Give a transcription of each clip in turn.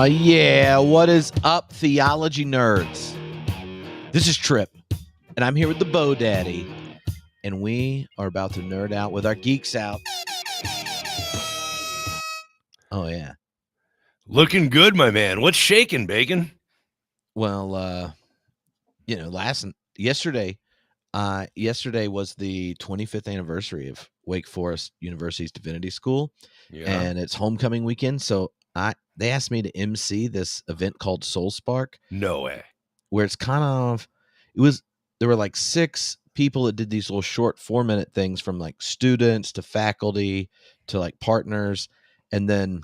Yeah, what is up, theology nerds? This is Tripp, and I'm here with the Bo Daddy, and we are about to nerd out with our geeks out. Oh yeah, Looking good, my man. What's shaking, Bacon? well, yesterday was the 25th anniversary of Wake Forest University's Divinity School, and it's homecoming weekend. So they asked me to MC this event called Soul Spark. No way. Where it's there were like 6 people that did these little short 4-minute things, from like students to faculty to like partners, and then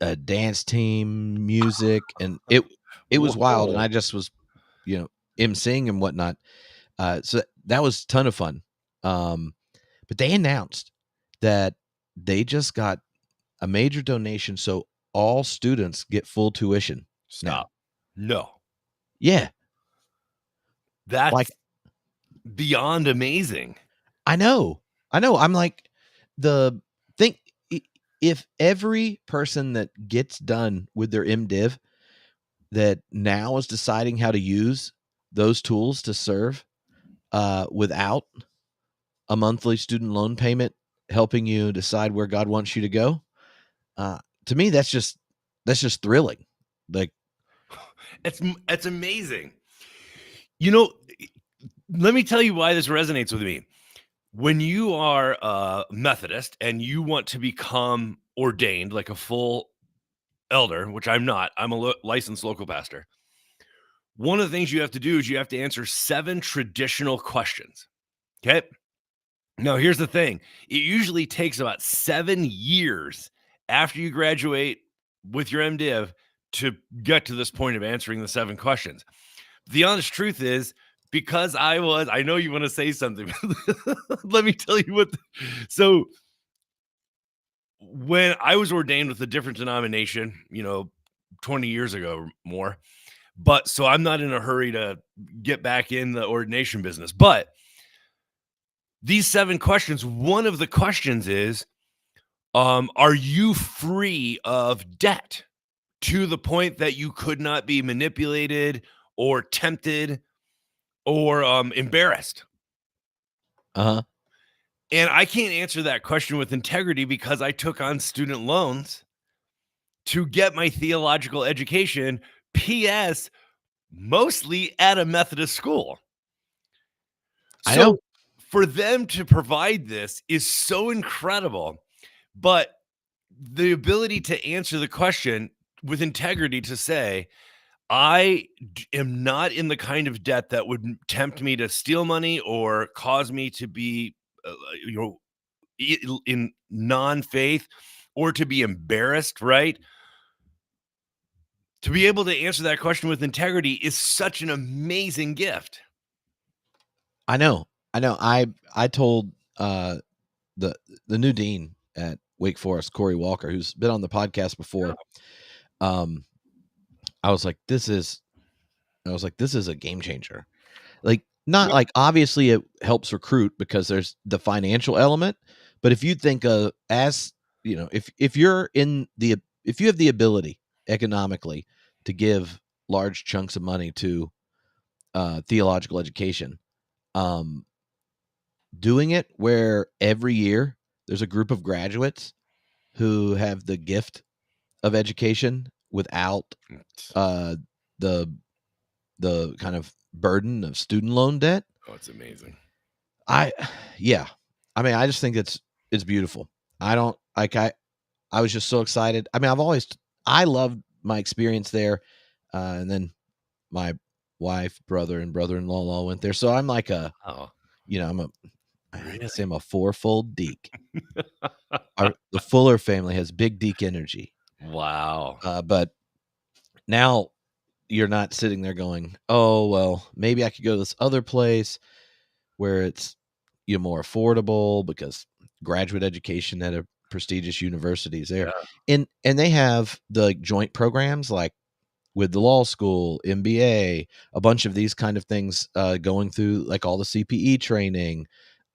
a dance team, music, and it was wild. And I just was, emceeing and whatnot. So that was a ton of fun. But they announced that they just got a major donation, so all students get full tuition. Stop. No. Yeah. That's like beyond amazing. I know. I'm like, if every person that gets done with their MDiv that now is deciding how to use those tools to serve without a monthly student loan payment helping you decide where God wants you to go, to me that's just thrilling. Like, it's amazing. Let me tell you why this resonates with me. When you are a Methodist and you want to become ordained like a full elder, which I'm not, I'm a licensed local pastor. One of the things you have to do is you have to answer 7 traditional questions. Okay. Now, here's the thing. It usually takes about 7 years after you graduate with your MDiv to get to this point of answering the 7 questions. The honest truth is, because I know you want to say something. Let me tell you so when I was ordained with a different denomination, 20 years ago or more, but so I'm not in a hurry to get back in the ordination business. But these 7 questions, one of the questions is, are you free of debt to the point that you could not be manipulated or tempted or embarrassed? Uh-huh. And I can't answer that question with integrity because I took on student loans to get my theological education, P.S., mostly at a Methodist school. I know. For them to provide this is so incredible, but the ability to answer the question with integrity, to say, I am not in the kind of debt that would tempt me to steal money or cause me to be, in non-faith or to be embarrassed, right? To be able to answer that question with integrity is such an amazing gift. I know. I told the new dean at Wake Forest, Corey Walker, who's been on the podcast before. I was like, this is a game changer. Like, not like, obviously it helps recruit because there's the financial element, but if you think as if you have the ability economically to give large chunks of money to theological education, doing it where every year there's a group of graduates who have the gift of education without the kind of burden of student loan debt. Oh, it's amazing. I just think it's beautiful. I was just so excited. I mean, I loved my experience there. And then my wife, brother, and brother-in-law all went there. So I'm like I'm a fourfold deek. The Fuller family has big deek energy. Wow. But now you're not sitting there going, oh, well, maybe I could go to this other place where it's more affordable, because graduate education at a prestigious university is there. Yeah. And they have the joint programs like with the law school, MBA, a bunch of these kind of things going through, like all the CPE training,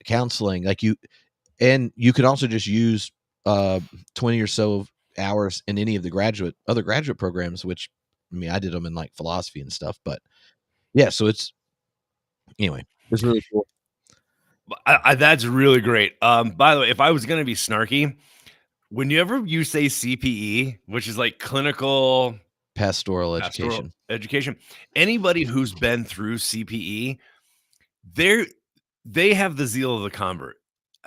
counseling, you can also just use 20 or so hours in any of the other graduate programs, which, I mean, I did them in like philosophy and stuff, but yeah, so it's anyway, it's really cool. That's really great. By the way, if I was gonna be snarky, whenever you say CPE, which is like clinical Pastoral pastoral education. education, anybody who's been through CPE, they're they have the zeal of the convert.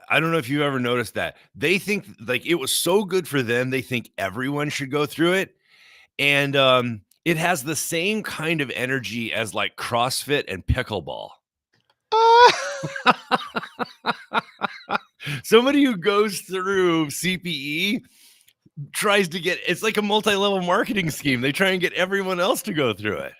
I don't know if you ever noticed that. They think like it was so good for them, they think everyone should go through it. And it has the same kind of energy as like CrossFit and pickleball. Somebody who goes through CPE tries to get it's like a multi-level marketing scheme. They try and get everyone else to go through it.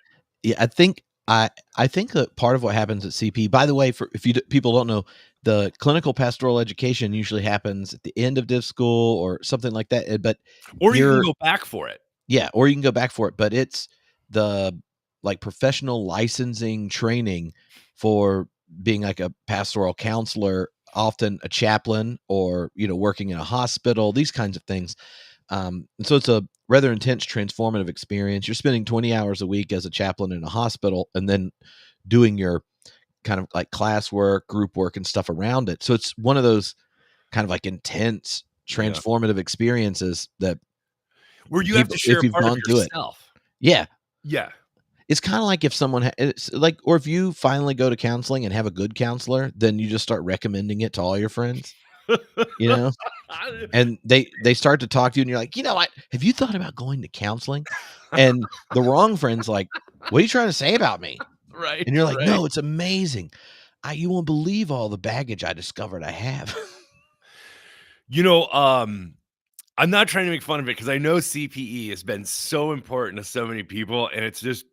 Yeah, I think that part of what happens at CP, by the way, for if people don't know, the clinical pastoral education usually happens at the end of div school or something like that. But Or you can you're go back for it. yeah, or you can go back for it. But it's the like professional licensing training for being like a pastoral counselor, often a chaplain, or working in a hospital, these kinds of things. And so it's a rather intense transformative experience. You're spending 20 hours a week as a chaplain in a hospital and then doing your kind of like classwork, group work, and stuff around it. So it's one of those kind of like intense Yeah. transformative experiences that Where you have to people, share if a you've part of gone through it, yourself. yeah, Yeah. it's kind of like if someone it's like, or if you finally go to counseling and have a good counselor, then you just start recommending it to all your friends, you know? And they start to talk to you and you're like, "You know what? Have you thought about going to counseling?" And the wrong friend's like, "What are you trying to say about me?" Right, And you're like, right. "No, it's amazing. You won't believe all the baggage I discovered I have." You know, I'm not trying to make fun of it because I know CPE has been so important to so many people, and it's just,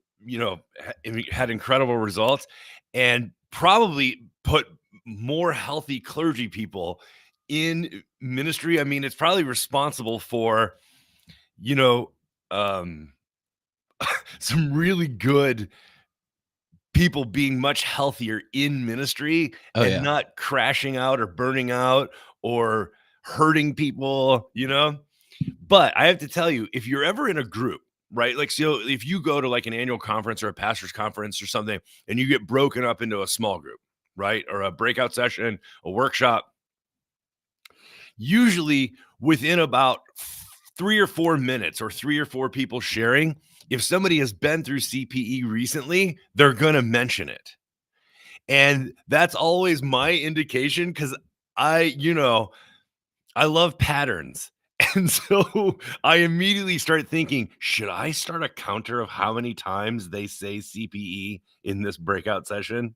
had incredible results and probably put more healthy clergy people in ministry. I mean, it's probably responsible for, you know, um, some really good people being much healthier in ministry Oh, and yeah. not crashing out or burning out or hurting people, you know? But I have to tell you, if you're ever in a group, right? Like, so if you go to like an annual conference or a pastor's conference or something, and you get broken up into a small group, right? Or a breakout session, a workshop, usually within about 3 or 4 minutes or 3 or 4 people sharing, if somebody has been through CPE recently, they're going to mention it. And that's always my indication because I love patterns. And so I immediately start thinking, should I start a counter of how many times they say CPE in this breakout session?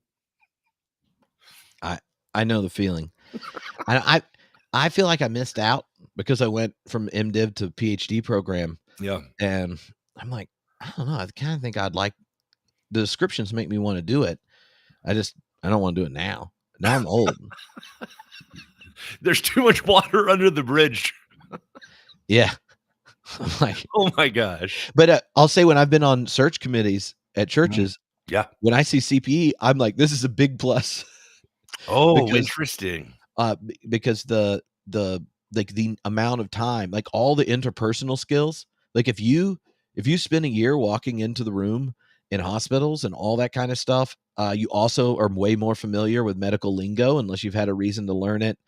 I I know the feeling. I I feel like I missed out because I went from MDiv to PhD program, Yeah. and I'm like, I don't know, I kinda think I'd like the descriptions make me wanna do it. I don't wanna do it now. Now I'm old. There's too much water under the bridge. Yeah. I'm like, Oh my gosh. but, I'll say when I've been on search committees at Mm. churches, Yeah. when I see CPE, I'm like, "This is a big plus," Oh, because, interesting. because the like, the amount of time, like, all the interpersonal skills, like, if you spend a year walking into the room in hospitals and all that kinda stuff, you also are way more familiar with medical lingo unless you've had a reason to learn it.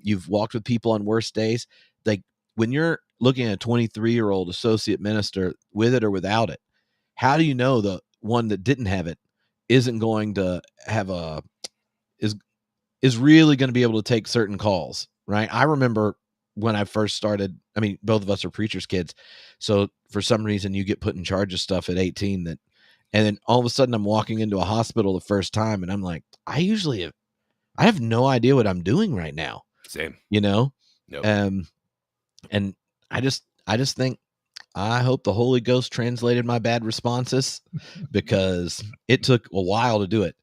You've walked with people on worse days. Like, when you're looking at a 23-year-old associate minister, with it or without it, how do you know the one that didn't have it isn't going to have a is is really gonna be able to take certain calls, right? I remember when I first started, I mean, both of us are preacher's kids, so for some reason, you get put in charge of stuff at 18 that, and then all of a sudden, I'm walking into a hospital the first time, and I'm like, I have no idea what I'm doing right now, Same. you know? Nope. Um, and I just think I hope the Holy Ghost translated my bad responses because it took a while to do it.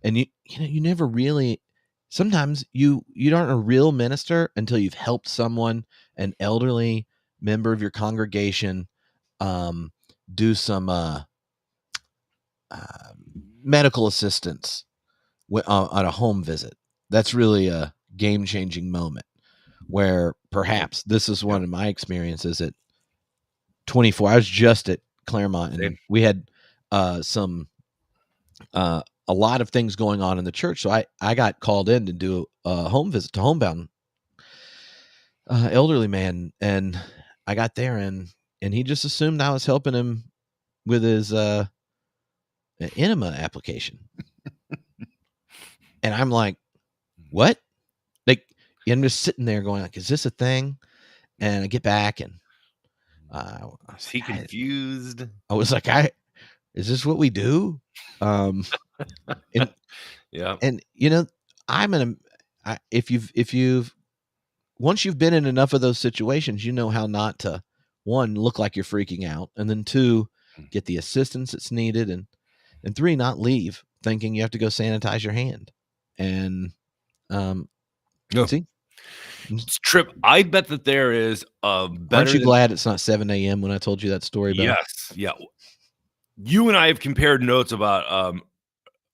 And you never really, sometimes you aren't a real minister until you've helped someone, an elderly member of your congregation, um, do some uh, medical assistance on a home visit. That's really a game changing moment where perhaps this is Yeah. one of my experiences at 24. I was just at Claremont, Same. and we had some a lot of things going on in the church. So I got called in to do a home visit to homebound elderly man, and I got there, and he just assumed I was helping him with his enema application, and I'm like, what? Like, I'm just sitting there going, like, is this a thing? And I get back, and I was Is like, he confused? I was like, is this what we do? And Yeah. and you know, I'm in a if you've once you've been in enough of those situations, you know how not to, one, look like you're freaking out, and then two, get the assistance that's needed, and three, not leave thinking you have to go sanitize your hand. And No. see, Tripp, I bet that there is a aren't better you than glad it's not 7 a.m. when I told you that story, Bell? yes, yeah. You and I have compared notes about,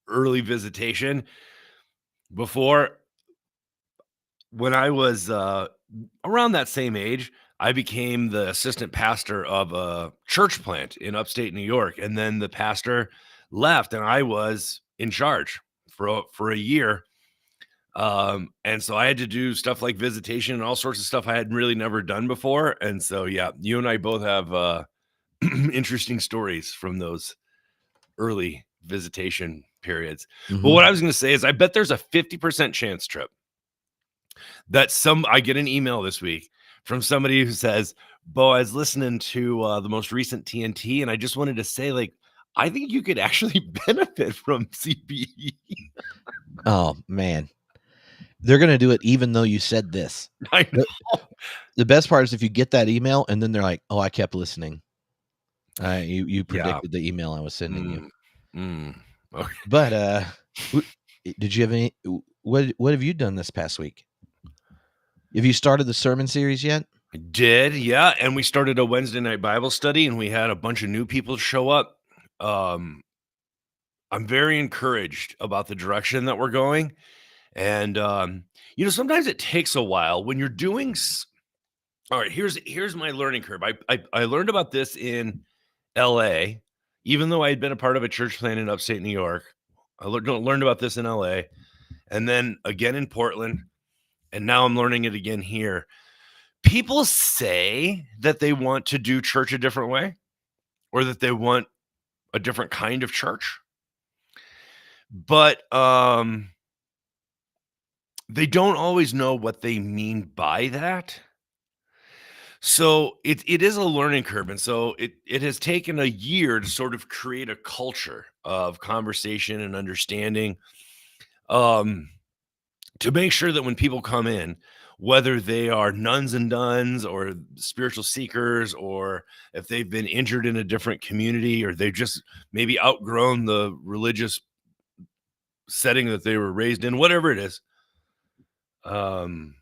early visitation before. When I was, around that same age, I became the assistant pastor of a church plant in upstate New York, and then the pastor left, and I was in charge for a year. And so I had to do stuff like visitation and all sorts of stuff I had really never done before. And so, yeah, you and I both have interesting stories from those early visitation periods. But Mhm. what I was going to say is, I bet there's a 50% chance, Trip, that I get an email this week from somebody who says, Bo, I was listening to the most recent TNT, and I just wanted to say, like, I think you could actually benefit from CBE. Oh, man. They're gonna do it even though you said this. I The know. the best part is if you get that email and then they're like, "Oh, I kept listening. You Yeah. predicted the email I was sending you." Mm, mm. Okay. But, w did you have any what have you done this past week? Have you started the sermon series yet? I did, yeah, and we started a Wednesday night Bible study, and we had a bunch of new people show up. Um, I'm very encouraged about the direction that we're going, and, sometimes it takes a while when you're doing all right, here's my learning curve. I learned about this in LA, even though I had been a part of a church plant in upstate New York. I learned about this in LA, and then again in Portland, and now I'm learning it again here. People say that they want to do church a different way, or that they want a different kind of church, but they don't always know what they mean by that. So it is a learning curve, and so it has taken a year to sort of create a culture of conversation and understanding, um, to make sure that when people come in, whether they are nuns and nuns or spiritual seekers, or if they've been injured in a different community, or they've just maybe outgrown the religious setting that they were raised in, whatever it is, um,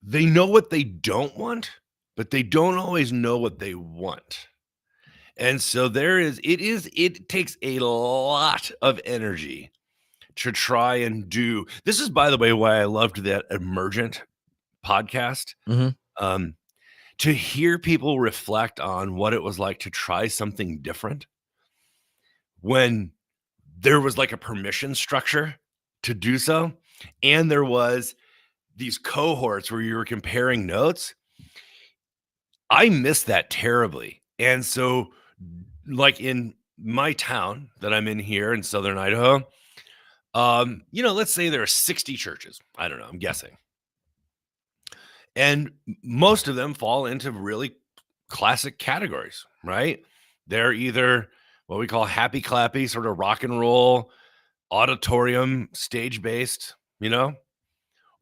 they know what they don't want, but they don't always know what they want. And so it takes a lot of energy to try and do this. Is, by the way, why I loved that Emergent podcast. Mhm. Um, to hear people reflect on what it was like to try something different when there was like a permission structure to do so, and there was these cohorts where you were comparing notes. I miss that terribly. And so, like in my town that I'm in here in Southern Idaho, let's say there are 60 churches. I don't know, I'm guessing. And most of them fall into really classic categories, right? They're either what we call happy clappy, sort of rock and roll, auditorium, stage based,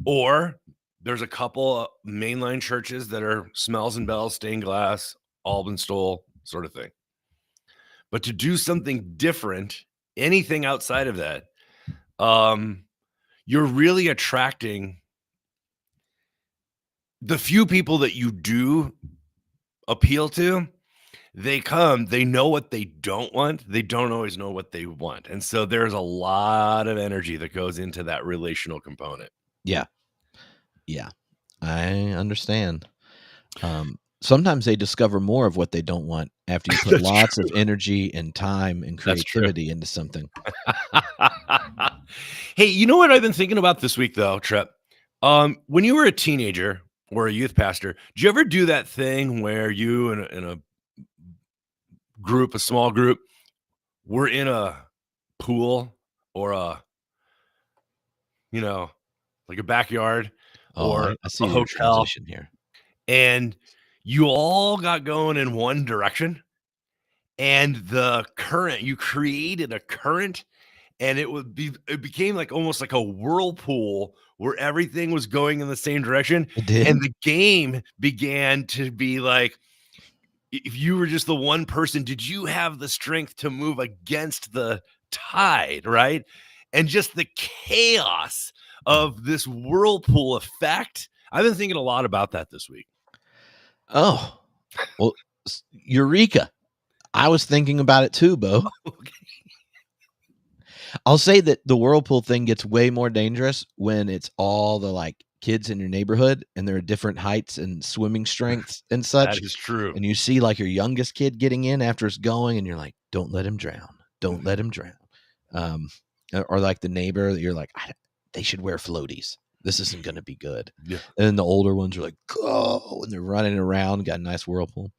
or there's a couple of mainline churches that are smells and bells, stained glass, Alban stole sort of thing. But to do something different, anything outside of that, you're really attracting the few people that you do appeal to. They come, they know what they don't want. They don't always know what they want. And so there's a lot of energy that goes into that relational component. Yeah. Yeah. I understand. Sometimes they discover more of what they don't want after you put That's lots of true. energy and time and That's true. creativity into something. Hey, you know what I've been thinking about this week though, Tripp? When you were a teenager or a youth pastor, did you ever do that thing where you and a group, a small group, were in a pool or you know, like a backyard Oh, or I see a your hotel, transition here. and you all got going in one direction, and the current you created a current, and it became like almost like a whirlpool where everything was going in the same direction, It and did? the game began to be like, if you were just the one person, did you have the strength to move against the tide, right? And just the chaos of this whirlpool effect. I've been thinking a lot about that this week. Oh, well, eureka. I was thinking about it too, Bo. I'll say that the whirlpool thing gets way more dangerous when it's all the like kids in your neighborhood and they're at different heights and swimming strengths and That such. is true. And you see like your youngest kid getting in after it's going, and you're like, don't let him drown. Don't let him drown. Um, or like the neighbor that you're like, they should wear floaties. This isn't going to be good. Yeah. And then the older ones are like, go, and they're running around, got a nice whirlpool.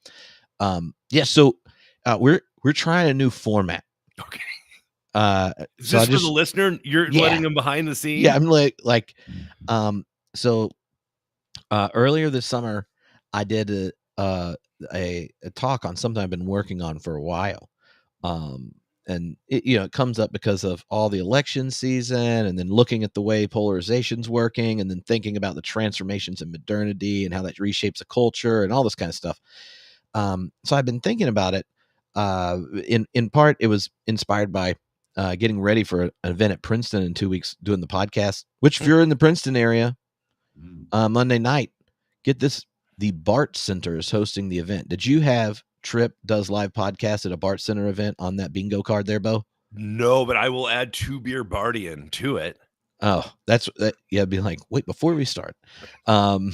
Yeah. So we're trying a new format. Okay. Is So I this for the just, listener? You're yeah, letting them behind the yeah. scene? I'm um, so earlier this summer, I did a talk on something I've been working on for a while. Um, and it comes up because of all the election season, and then looking at the way polarization's working, and then thinking about the transformations in modernity and how that reshapes a culture and all this kind of stuff. So I've been thinking about it. In part, it was inspired by getting ready for an event at Princeton in 2 weeks, doing the podcast. Which, if you're in the Princeton area, Mm. Monday night, get this: the Bart Center is hosting the event. Did you have Tripp does live podcast at a Bart Center event on that bingo card there, Bo? No, but I will add 2 beer Bardian to it. Oh, that's that. Yeah, be like, wait, before we start. Um,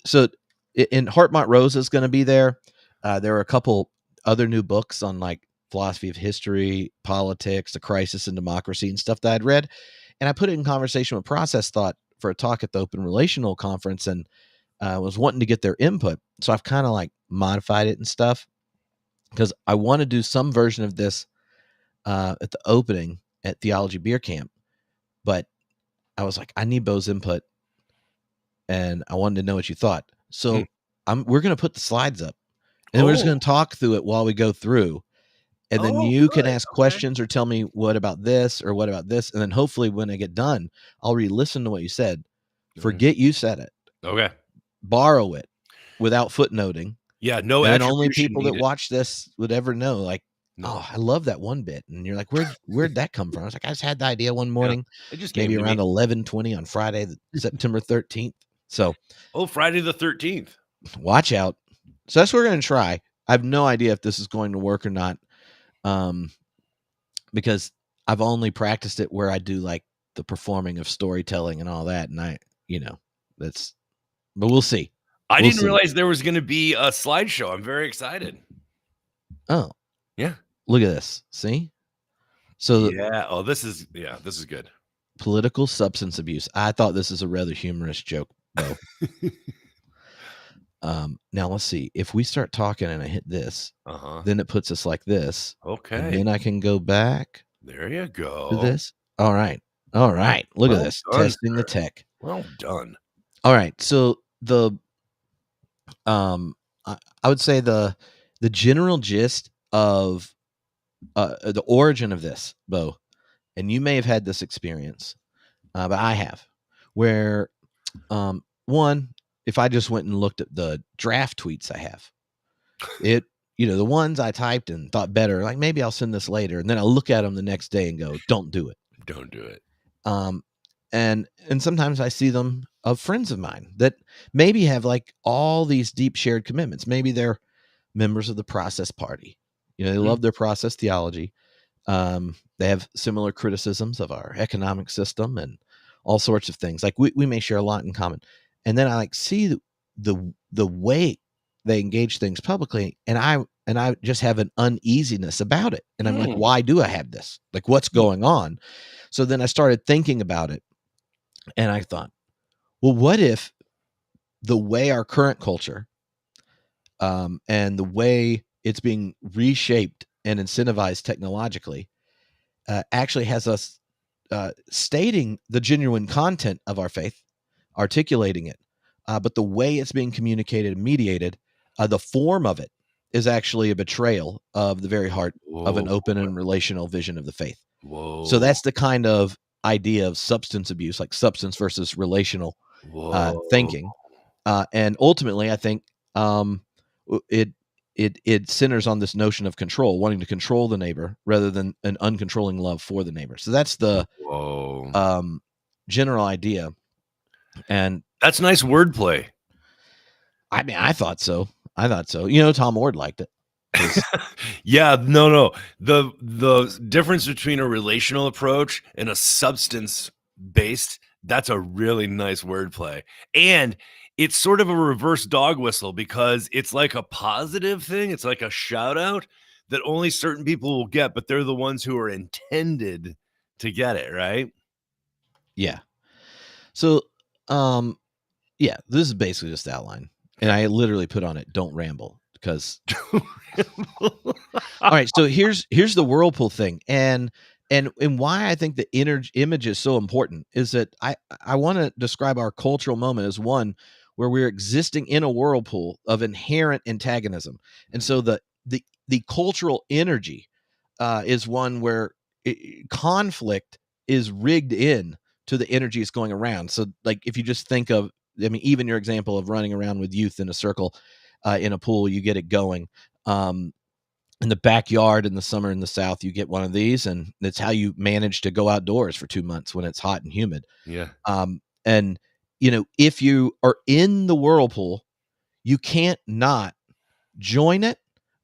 so in Hartmont Rose is going to be there. There are a couple other new books on like philosophy of history, politics, a crisis in democracy, and stuff that I'd read, and I put it in conversation with Process Thought for a talk at the Open Relational Conference, and was wanting to get their input. So I've kind of like modified it and stuff because I want to do some version of this at the opening at Theology Beer Camp, but I was like, I need Bo's input, and I wanted to know what you thought. Mm. So we're going to put the slides up, and we're just Oh. going to talk through it while we go through. And then Oh, you can good. ask Okay. questions or tell me what about this or what about this. And then hopefully when I get done, I'll re-listen to what you said. Mhm. Forget you said it. Okay. Borrow it without footnoting. Yeah, no And then only attribution people that needed. watch this would ever know, like, No. oh, I love that one bit. And you're like, where'd that come from? I was like, I just had the idea one Yeah. morning, It just came maybe to around me. 11:20 on Friday, September 13th. So Oh, Friday the 13th. watch out. So that's what we're going to try. I have no idea if this is going to work or not. Because I've only practiced it where I do like the performing of storytelling and all that. And but we'll see. I We'll didn't see. realize there was gonna be a slideshow. I'm very excited. Oh, Yeah. look at this. See? So Yeah. Oh, this is good. political substance abuse. I thought this is a rather humorous joke, Bo. Now let's see. If we start talking and I hit this, Uh-huh. then it puts us like this. And Okay. then I can go back There you to go. this. All right. All right. Look at Well this. done, Testing the sir. tech. Well done. All right. So um I would say the general gist of the origin of this, Bo, and you may have had this experience, but I have, where one, if I just went and looked at the draft tweets I have, it, the ones I typed and thought better, like maybe I'll send this later, and then I'll look at them the next day and go, don't do it. Don't do it. Um, and sometimes I see them of friends of mine that maybe have like all these deep shared commitments. Maybe they're members of the process party. They Mhm. love their process theology. They have similar criticisms of our economic system and all sorts of things. Like we may share a lot in common. and then I like see the way they engage things publicly, and I just have an uneasiness about it, and I'm like, Hmm. why do I have this? Like, what's going on? So then I started thinking about it, and I thought, well, what if the way our current culture, and the way it's being reshaped and incentivized technologically, actually has us stating the genuine content of our faith, articulating it, but the way it's being communicated and mediated, the form of it is actually a betrayal of the very heart of Whoa. an open and relational vision of the faith. So Whoa. that's the kind of idea of substance abuse, like substance versus relational Whoa. thinking. And ultimately, I think um, it it centers on this notion of control, wanting to control the neighbor rather than an uncontrolling love for the neighbor. So that's the Whoa. um, general idea. And That's nice wordplay. I mean, I thought so. I thought so. You know, Tom Ward liked it because Yeah, no. The difference between a relational approach and a substance based, that's a really nice wordplay. And it's sort of a reverse dog whistle because it's like a positive thing. It's like a shout out that only certain people will get, but they're the ones who are intended to get it, right? yeah. So um, yeah, this is basically just the outline, and I literally put on it, "Don't ramble," because all right, so here's the whirlpool thing, and why I think the inner image is so important is that I want to describe our cultural moment as one where we're existing in a whirlpool of inherent antagonism, and so the cultural energy is one where conflict is rigged in to the energy that's going around. So, like, if you just think of, I mean, even your example of running around with youth in a circle in a pool, you get it going. Um, in the backyard in the summer in the South, you get one of these, and it's how you manage to go outdoors for 2 months when it's hot and humid. Yeah. And if you are in the whirlpool, you can't not join it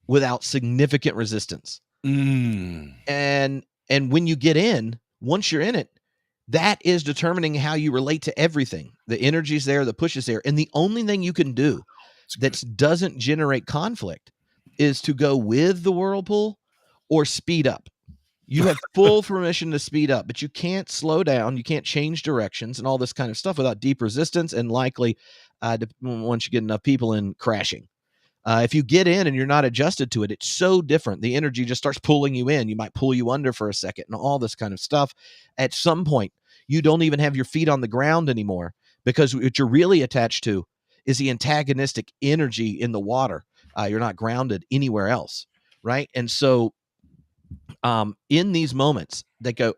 without significant resistance. Mm. And when you get in, once you're in it, that is determining how you relate to everything. The energy's there, the push is there, and the only thing you can do It's good. that doesn't generate conflict is to go with the whirlpool or speed up. You have full permission to speed up, but you can't slow down. You can't change directions and all this kind of stuff without deep resistance and likely, once you get enough people in, crashing. If you get in and you're not adjusted to it, it's so different. The energy just starts pulling you in. You might pull you under for a second and all this kind of stuff. At some point, you don't even have your feet on the ground anymore because what you're really attached to is the antagonistic energy in the water. You're not grounded anywhere else, right? And so in these moments that go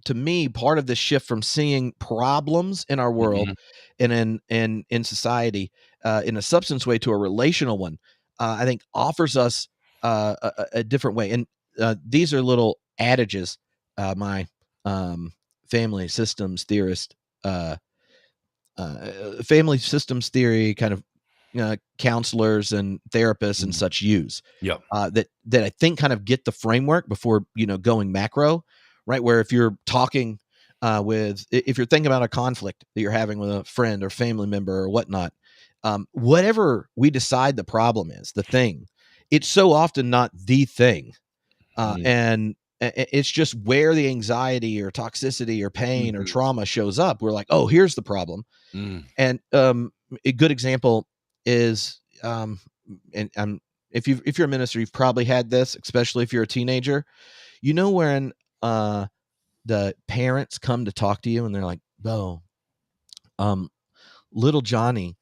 to me, part of the shift from seeing problems in our world Mhm. and in society in a substance way to a relational one, I think offers us a different way. And these are little adages my family systems theorist uh, family systems theory kind of counselors and therapists and Mm. such use Yep. that I think kind of get the framework before going macro, right? Where if you're talking if you're thinking about a conflict that you're having with a friend or family member or whatnot, whatever we decide the problem is, the thing, it's so often not the thing, Mm. and it's just where the anxiety or toxicity or pain or Mhm. trauma shows up. We're like, oh, here's the problem. Mm. And a good example is, and if you're a minister, you've probably had this, especially if you're a teenager. When the parents come to talk to you and they're like, "Oh, um, little Johnny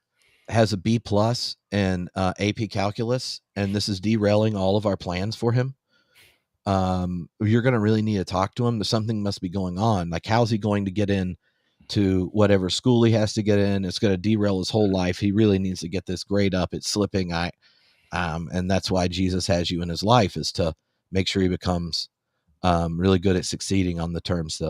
has a B plus in AP Calculus, and this is derailing all of our plans for him. You're going to really need to talk to him. Something must be going on. Like, how's he going to get in to whatever school he has to get in? It's going to derail his whole life. He really needs to get this grade up. It's slipping. And that's why Jesus has you in his life, is to make sure he becomes really good at succeeding on the terms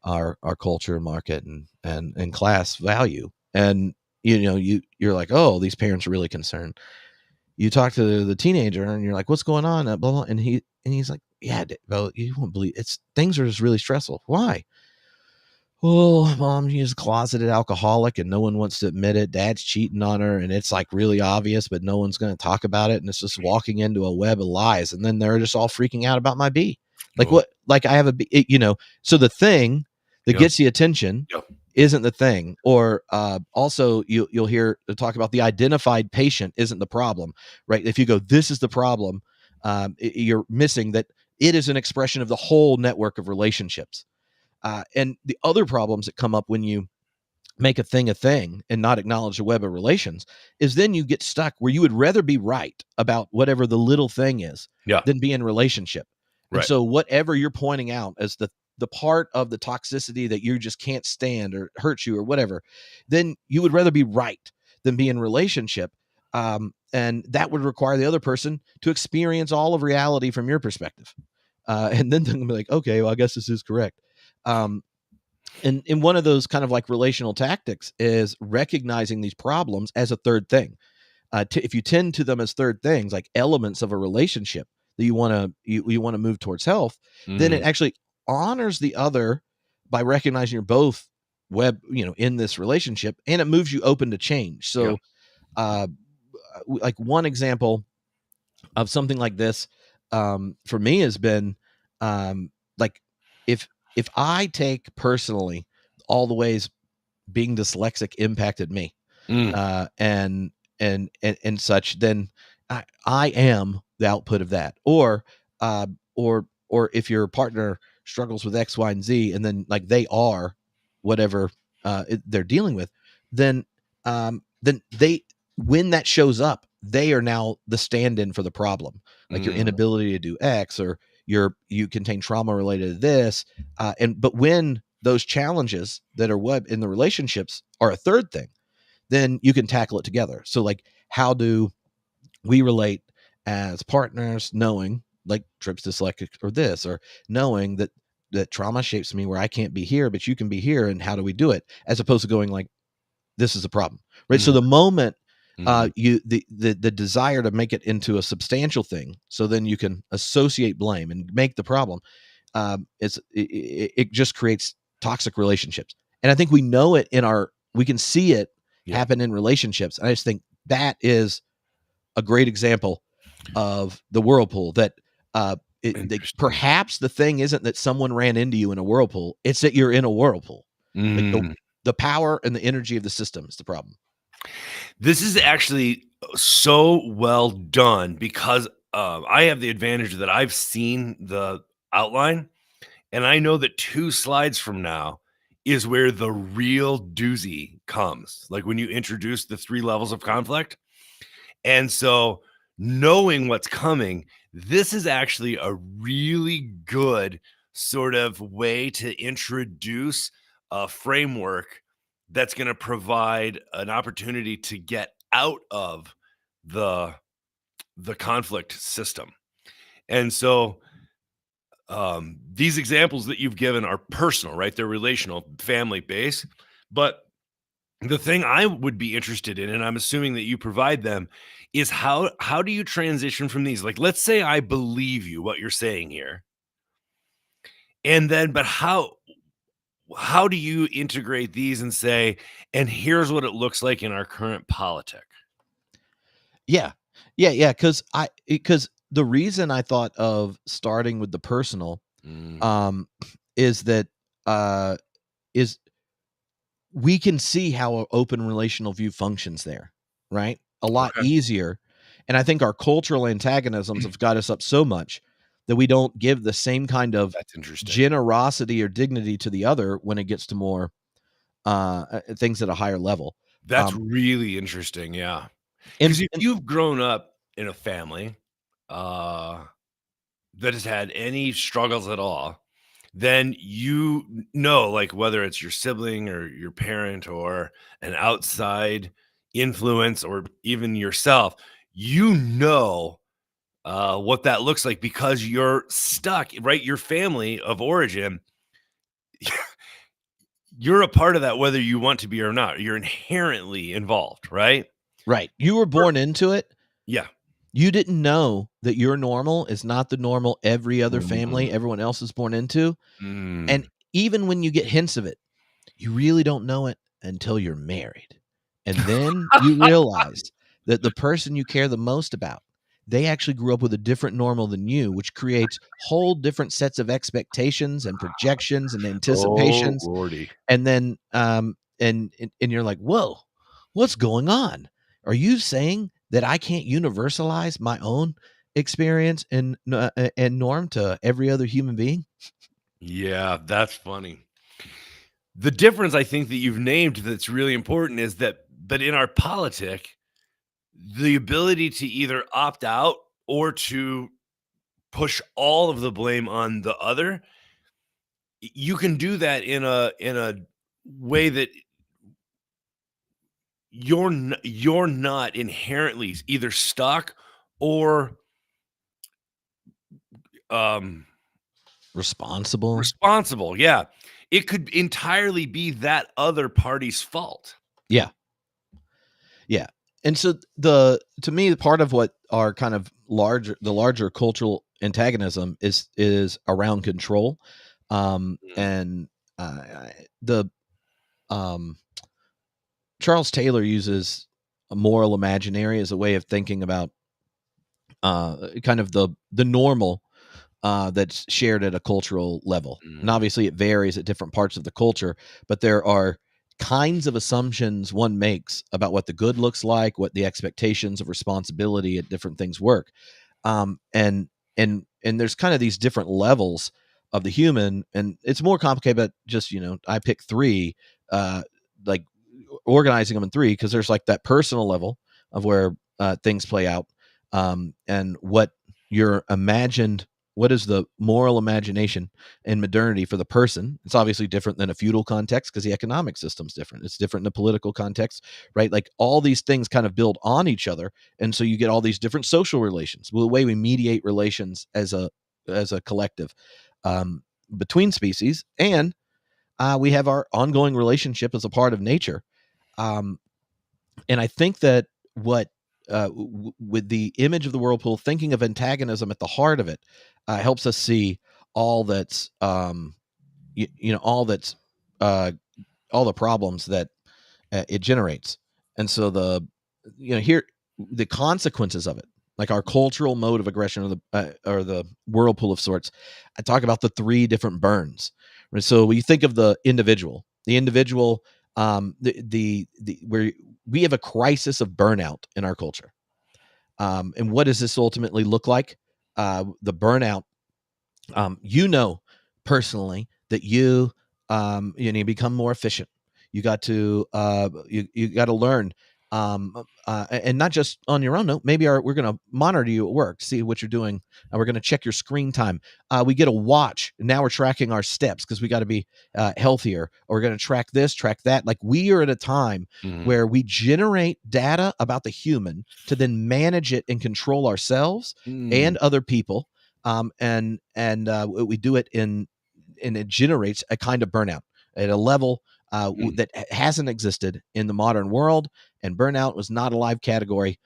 our culture, market, and class value. And you're like, oh, these parents are really concerned. You talk to the teenager and you're like, what's going on? Blah, blah, and he's like, yeah, bro, you won't believe it's things are just really stressful. Why? well, mom, she's a closeted alcoholic and no one wants to admit it. Dad's cheating on her and it's like really obvious, but no one's going to talk about it. And it's just walking into a web of lies. And then they're just all freaking out about my B. Like Oh, what? Like I have a B, so the thing that yep, gets the attention yep. isn't the thing. Or also you'll hear talk about the identified patient isn't the problem, right? If you go, this is the problem, you're missing that it is an expression of the whole network of relationships. And the other problems that come up when you make a thing and not acknowledge the web of relations is then you get stuck where you would rather be right about whatever the little thing is Yeah, than be in relationship. And right. so whatever you're pointing out as the part of the toxicity that you just can't stand or hurts you or whatever, then you would rather be right than be in relationship. And that would require the other person to experience all of reality from your perspective. And then they'll be like, okay, well, I guess this is correct. Um, and one of those kind of like relational tactics is recognizing these problems as a third thing. If you tend to them as third things, like elements of a relationship that you want to move towards health, then Mm, it actually honors the other by recognizing you're both in this relationship, and it moves you open to change. yeah. So, uh, like one example of something like this for me has been like if if I take personally all the ways being dyslexic impacted me Mm, uh, and and such, then I am the output of that. Uh, or if your partner struggles with X, Y, and Z, and then like they are whatever they're dealing with, then they when that shows up, they are now the stand-in for the problem. Like your mm, inability to do X, or you contain trauma related to this, but when those challenges that are web in the relationships are a third thing, then you can tackle it together. So like how do we relate as partners, knowing like Tripp's dyslexic or this, or knowing that trauma shapes me where I can't be here, but you can be here, and how do we do it? As opposed to going like, this is a problem, right? So mm, the moment mhm. you the desire to make it into a substantial thing, so then you can associate blame and make the problem, it just creates toxic relationships. And I think we know it we can see it Yeah, happen in relationships. And I just think that is a great example of the whirlpool that interesting. perhaps the thing isn't that someone ran into you in a whirlpool, it's that you're in a whirlpool. Like Mm. the power and the energy of the system is the problem. This is actually so well done because, I have the advantage that I've seen the outline, and I know that 2 slides from now is where the real doozy comes, like, when you introduce the 3 levels of conflict, and so knowing what's coming, this is actually a really good sort of way to introduce a framework that's gonna provide an opportunity to get out of the conflict system. And so, these examples that you've given are personal, right? They're relational, family based. But the thing I would be interested in, and I'm assuming that you provide them, is how do you transition from these? Like, let's say I believe you what you're saying here, and then, but how do you integrate these and say, and here's what it looks like in our current politic? Yeah. Yeah, because the reason I thought of starting with the personal, Mm, um, is that, uh, is we can see how an open relational view functions there, right? A lot okay, easier, and I think our cultural antagonisms have got us up so much that we don't give the same kind of that's interesting. generosity or dignity to the other when it gets to more, things at a higher level. That's Um, really interesting. Yeah. and Because if and you've grown up in a family, that has had any struggles at all, then know, like, whether it's your sibling or your parent or an outside influence or even yourself, what that looks like because you're stuck, right? Your family of origin, you're a part of that whether you want to be or not. You're inherently involved, right? right, you were Sure. born into it. Yeah. You didn't know that your normal is not the normal every other Mhm. family everyone else is born into, and Mm. even when you get hints of it, You really don't know it until you're married. And then you realize that the person you care the most about, they actually grew up with a different normal than you, which creates whole different sets of expectations and projections and Oh, anticipations. lordy. And then and you're like, "Whoa, what's going on? Are you saying that I can't universalize my own experience and norm to every other human being?" Yeah, that's funny. The difference I think that you've named that's really important is that but in our politic, the ability to either opt out or to push all of the blame on the other, you can do that in a way that you're not inherently either stuck or um Responsible. responsible. Yeah. It could entirely be that other party's fault. Yeah. Yeah. And so the to me, the part of what our kind of larger cultural antagonism is around control. Mm, And the um Charles Taylor uses a moral imaginary as a way of thinking about kind of the normal that's shared at a cultural level. And mm, obviously, it varies at different parts of the culture, but there are kinds of assumptions one makes about what the good looks like, what the expectations of responsibility at different things work. And there's kind of these different levels of the human, and it's more complicated. But just I pick three, like organizing them in three because there's like that personal level of where things play out, and what your imagined what is the moral imagination in modernity for the person. It's obviously different than a feudal context because the economic system's different. It's different in a political context, right? Like all these things kind of build on each other, and so you get all these different social relations. Well, the way we mediate relations as a collective between species, and we have our ongoing relationship as a part of nature. Um, and I think that what with the image of the whirlpool, thinking of antagonism at the heart of it, helps us see all that's all that's uh, all the problems that it generates. And so here the consequences of it, like our cultural mode of aggression or the whirlpool of sorts. I talk about the three different burns. Right? So when you think of the individual, the where we have a crisis of burnout in our culture. And what does this ultimately look like? The burnout, personally that you become more efficient. You got to you got to learn, and not just on your own. No, maybe we're going to monitor you at work, see what you're doing, and we're going to check your screen time. We get a watch, and now we're tracking our steps because we got to be healthier. Or we're going to track this, track that. Like we are at a time mhm, where we generate data about the human to then manage it and control ourselves mm, and other people, we do it and it generates a kind of burnout at a level mm, that hasn't existed in the modern world. And burnout was not a live category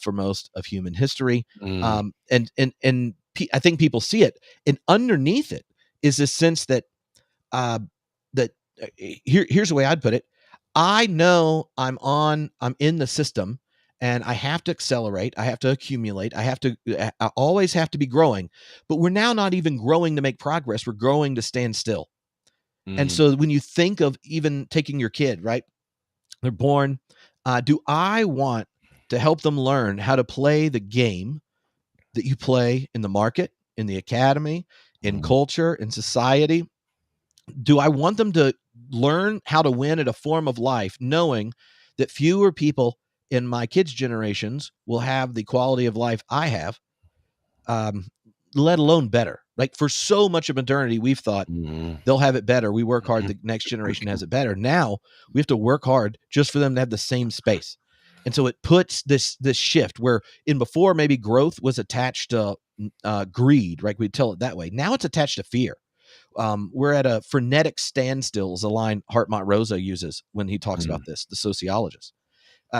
for most of human history. mm, I think people see it, and underneath it is this sense that uh, that here's the way I'd put it. I know I'm in the system, and I have to accelerate. I have to accumulate. I always have to be growing, but we're now not even growing to make progress. We're growing to stand still. And mhm, so when you think of even taking your kid, right? They're born. Do I want to help them learn how to play the game that you play in the market, in the academy, in mhm, culture, in society? Do I want them to learn how to win at a form of life, knowing that fewer people in my kids' generations will have the quality of life I have, um, let alone better? Like for so much of modernity, we've thought mhm, they'll have it better. We work hard, mhm, the next generation has it better. Now we have to work hard just for them to have the same space. And so it puts this shift where in before maybe growth was attached to greed, right? We'd tell it that way. Now it's attached to fear. We're at a frenetic standstill, is a line Hartmut Rosa uses when he talks mhm, about this, the sociologist.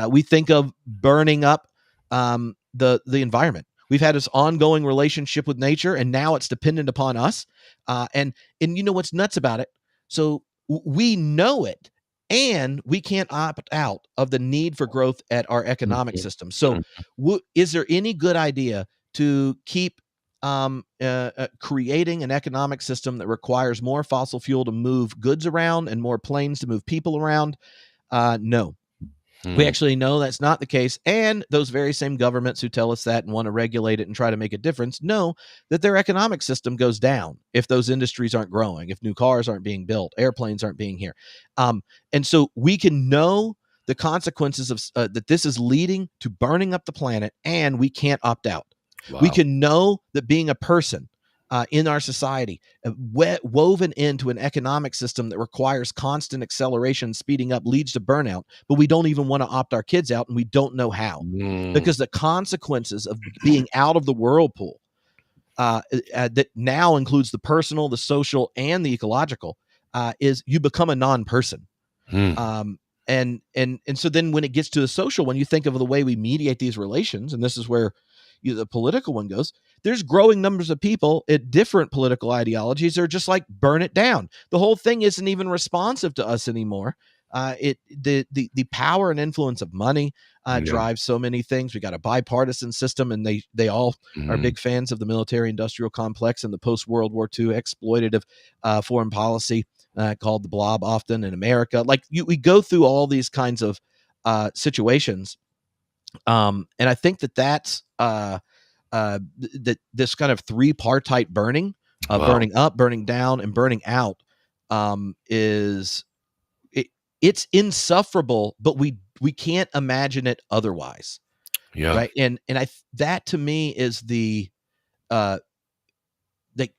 We think of burning up the environment. We've had this ongoing relationship with nature, and now it's dependent upon us. And you know what's nuts about it? So we know it, and we can't opt out of the need for growth at our economic Mhm, system. So, mm. is there any good idea to keep creating an economic system that requires more fossil fuel to move goods around and more planes to move people around? No. We Hmm. actually know that's not the case. And those very same governments who tell us that and want to regulate it and try to make a difference know that their economic system goes down if those industries aren't growing, if new cars aren't being built, airplanes aren't being here. And so we can know the consequences of that this is leading to burning up the planet, and we can't opt out. We Wow. can know that being a person in our society, woven into an economic system that requires constant acceleration, speeding up, leads to burnout, but we don't even want to opt our kids out, and we don't know how, Mm. because the consequences of being out of the whirlpool that now includes the personal, the social, and the ecological is you become a non-person. Hmm. um, and so then when it gets to the social, when you think of the way we mediate these relations, and this is where the political one goes, there's growing numbers of people at different political ideologies that are just like, burn it down. The whole thing isn't even responsive to us anymore. The power and influence of money Yeah. drives so many things. We got a bipartisan system, and they all are Mhm. big fans of the military industrial complex and the post World War II exploitative foreign policy called the blob often in America. Like we go through all these kinds of situations, and I think that's that this kind of three-partite burning, Wow. burning up, burning down, and burning out, is it, it's insufferable, but we can't imagine it otherwise, Yeah. right? And that to me is the uh, like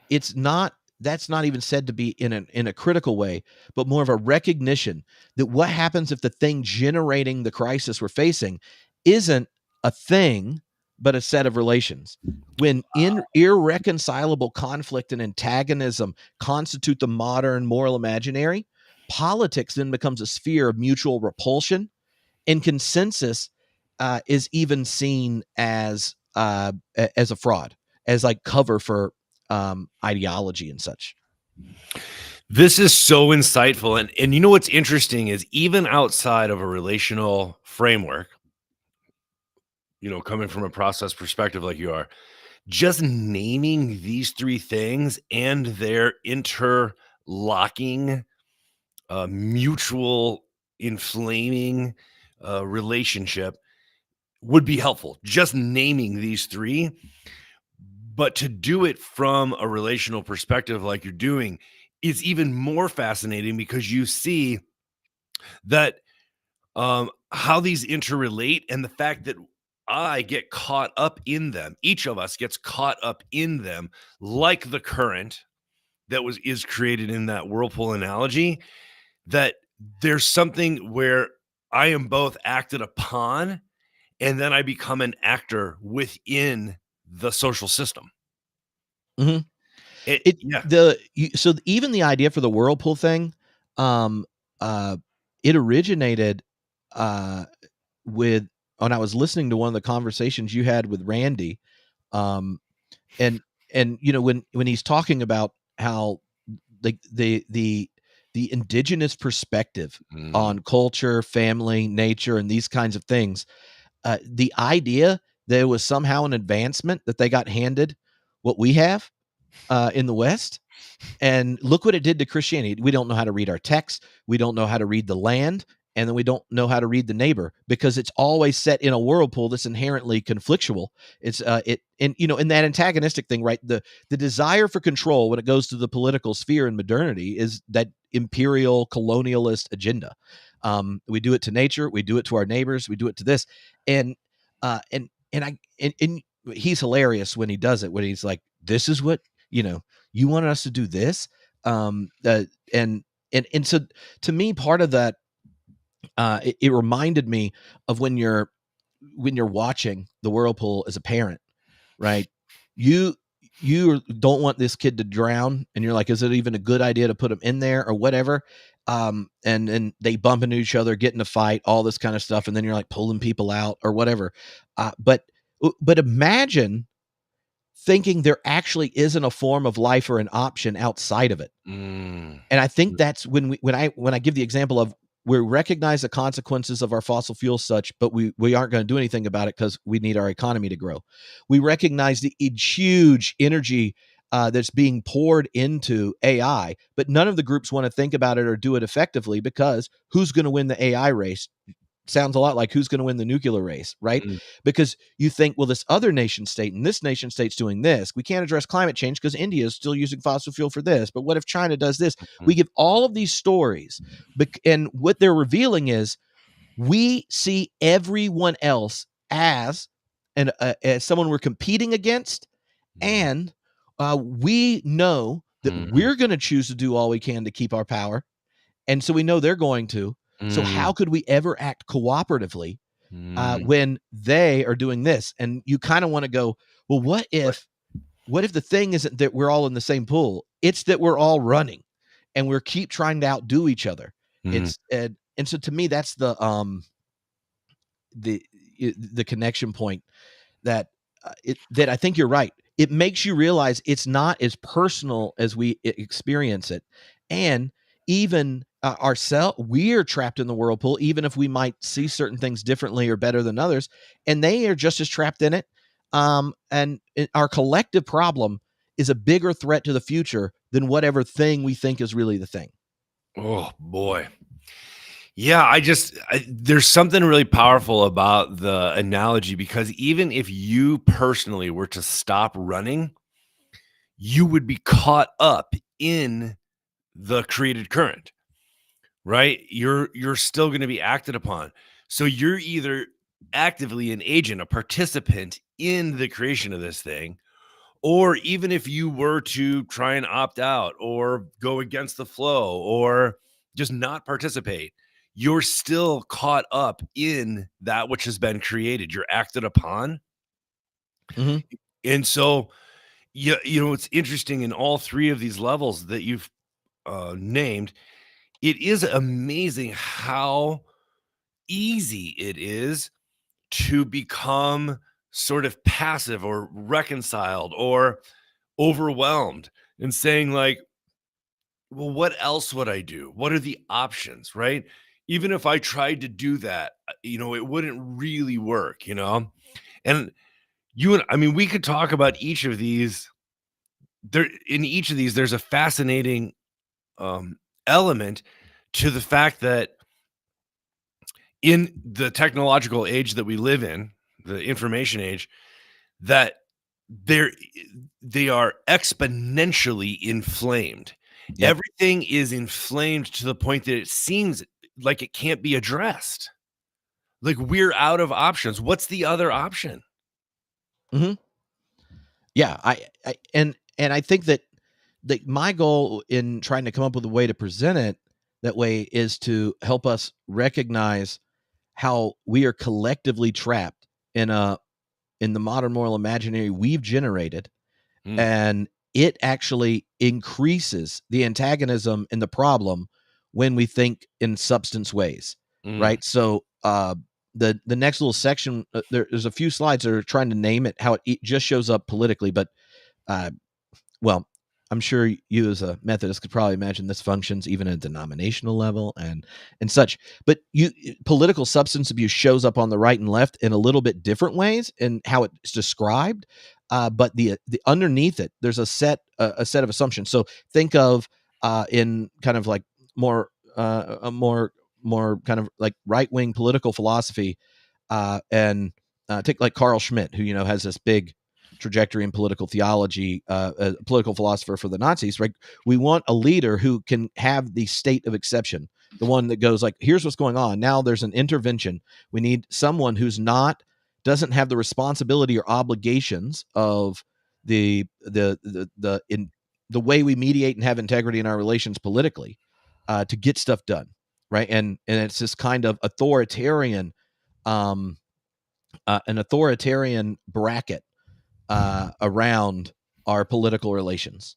it's not that's not even said to be in a critical way, but more of a recognition that what happens if the thing generating the crisis we're facing isn't a thing but a set of relations. When irreconcilable conflict and antagonism constitute the modern moral imaginary, politics then becomes a sphere of mutual repulsion, and consensus is even seen as a fraud, as like cover for ideology and such. This is so insightful, and you know what's interesting is even outside of a relational framework, coming from a process perspective like you are, just naming these 3 things and their interlocking, mutual inflaming, relationship would be helpful. Just naming these 3, but to do it from a relational perspective like you're doing is even more fascinating because you see that how these interrelate and the fact that I get caught up in them. Each of us gets caught up in them, like the current that was is created in that whirlpool analogy. That there's something where I am both acted upon, and then I become an actor within the social system. Hmm. It It yeah. the you, so even the idea for the whirlpool thing, um, uh, it originated uh, with when I was listening to one of the conversations you had with Randy, um, and when he's talking about how the indigenous perspective Mhm. on culture, family, nature, and these kinds of things, the idea that it was somehow an advancement that they got handed what we have in the West, and look what it did to Christianity. We don't know how to read our text. We don't know how to read the land. And then we don't know how to read the neighbor, because it's always set in a whirlpool that's inherently conflictual. It's in that antagonistic thing, right? The desire for control when it goes to the political sphere in modernity is that imperial colonialist agenda. We do it to nature, we do it to our neighbors, we do it to this, and and he's hilarious when he does it. When he's like, "This is what you know." You wanted us to do this, um uh, and and so to me, part of that, it reminded me of when you're watching the whirlpool as a parent, right? You you don't want this kid to drown, and you're like, is it even a good idea to put him in there or whatever? And they bump into each other, get in a fight, all this kind of stuff, and then you're like pulling people out or whatever. But imagine thinking there actually isn't a form of life or an option outside of it. Mm. And I think that's when I give the example of we recognize the consequences of our fossil fuels such, but we aren't going to do anything about it because we need our economy to grow. We recognize the huge energy that's being poured into AI, but none of the groups want to think about it or do it effectively because who's going to win the AI race? Sounds a lot like who's going to win the nuclear race, right? Mm. Because you think, well, this other nation state and this nation state's doing this. We can't address climate change because India is still using fossil fuel for this. But what if China does this? We Mhm. give all of these stories, and what they're revealing is we see everyone else as as someone we're competing against, Mhm. and we know that Mhm. we're going to choose to do all we can to keep our power, and so we know they're going to. So how Mm. could we ever act cooperatively Mm. when they are doing this? And you kind of want to go, well, Right. what if the thing isn't that we're all in the same pool? It's that we're all running and we're keep trying to outdo each other. Mhm. It's and so to me, that's the the connection point that that I think you're right. It makes you realize it's not as personal as we experience it, and even ourselves, we're trapped in the whirlpool. Even if we might see certain things differently or better than others, and they are just as trapped in it. Our collective problem is a bigger threat to the future than whatever thing we think is really the thing. Oh boy. Yeah, there's something really powerful about the analogy because even if you personally were to stop running, you would be caught up in the created current, right? You're still going to be acted upon. So you're either actively an agent, a participant in the creation of this thing, or even if you were to try and opt out or go against the flow or just not participate, you're still caught up in that which has been created. You're acted upon. Hmm. And so, it's interesting in all three of these levels that you've named. It is amazing how easy it is to become sort of passive or reconciled or overwhelmed and saying like, well, what else would I do? What are the options, right? Even if I tried to do that, it wouldn't really work, And I mean, we could talk about each of these. In each of these, there's a fascinating um, element to the fact that in the technological age that we live in, the information age, that they're they are exponentially inflamed. Yep. Everything is inflamed to the point that it seems like it can't be addressed. Like we're out of options. What's the other option? Hmm. Yeah, and I think that my goal in trying to come up with a way to present it that way is to help us recognize how we are collectively trapped in the modern moral imaginary we've generated, Mm, and it actually increases the antagonism and the problem when we think in substance ways, mm, right? So the next little section, there's a few slides that are trying to name it how it just shows up politically, but uh, well, I'm sure you as a Methodist could probably imagine this functions even at a denominational level and such. But political substance abuse shows up on the right and left in a little bit different ways in how it's described. But the underneath it, there's a set of assumptions. So think of in kind of like more a more kind of like right wing political philosophy, and take like Carl Schmitt, who has this big trajectory in political theology, a political philosopher for the Nazis. Right, we want a leader who can have the state of exception, the one that goes like, "Here's what's going on. Now there's an intervention. We need someone who's not doesn't have the responsibility or obligations of the way we mediate and have integrity in our relations politically, to get stuff done." Right, and it's this kind of um, an authoritarian bracket around our political relations.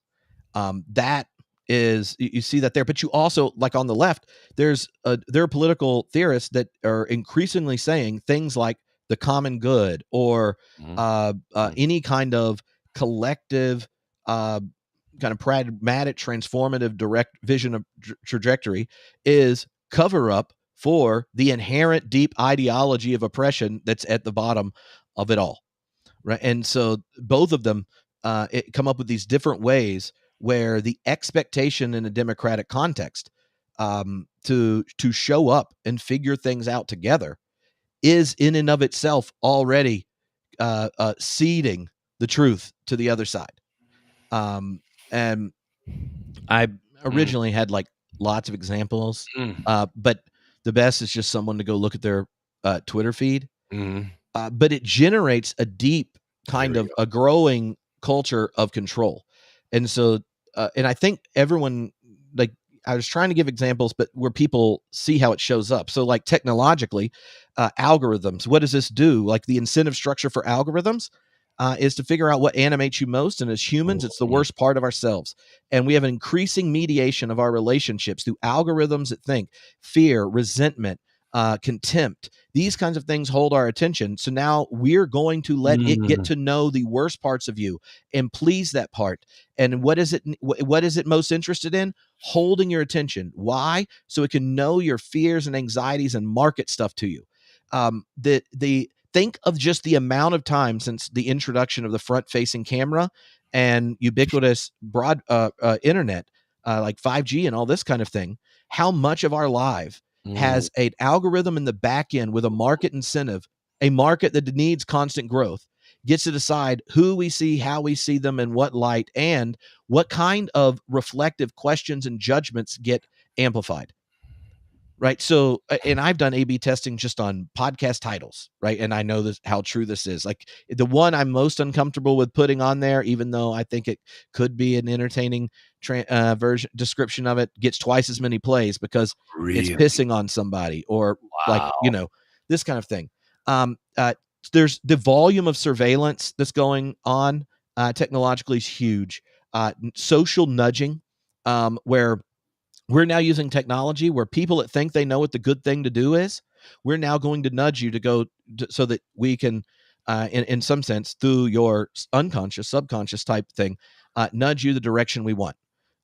That is, you see that there, but you also like on the left, there are political theorists that are increasingly saying things like the common good or mm, mm, any kind of collective, kind of pragmatic, transformative, direct vision of trajectory is cover up for the inherent deep ideology of oppression that's at the bottom of it all, right? And so both of them come up with these different ways where the expectation in a democratic context to show up and figure things out together is in and of itself already seeding the truth to the other side. And I originally had like lots of examples, but the best is just someone to go look at their Twitter feed. But it generates a deep kind of a growing culture of control. And so, and I think everyone, like, I was trying to give examples, but where people see how it shows up. So, like, technologically, algorithms, what does this do? Like, the incentive structure for algorithms is to figure out what animates you most. And as humans, it's the worst part of ourselves. And we have an increasing mediation of our relationships through algorithms that think fear, resentment, contempt. These kinds of things hold our attention. So now we're going to let it get to know the worst parts of you and please that part. And what is it most interested in? Holding your attention. Why? So it can know your fears and anxieties and market stuff to you. The think of just the amount of time since the introduction of the front-facing camera and ubiquitous broad internet, like 5G and all this kind of thing, how much of our life has an algorithm in the back end with a market incentive, a market that needs constant growth, gets to decide who we see, how we see them, in what light, and what kind of reflective questions and judgments get amplified. Right. So, and I've done A/B testing just on podcast titles, right? And I know this, how true this is. Like, the one I'm most uncomfortable with putting on there, even though I think it could be an entertaining version description of it, gets twice as many plays because it's pissing on somebody, or like, this kind of thing. There's the volume of surveillance that's going on technologically is huge. Social nudging, where we're now using technology where people that think they know what the good thing to do is, we're now going to nudge you to go so that we can, in some sense, through your unconscious, subconscious type thing, nudge you the direction we want.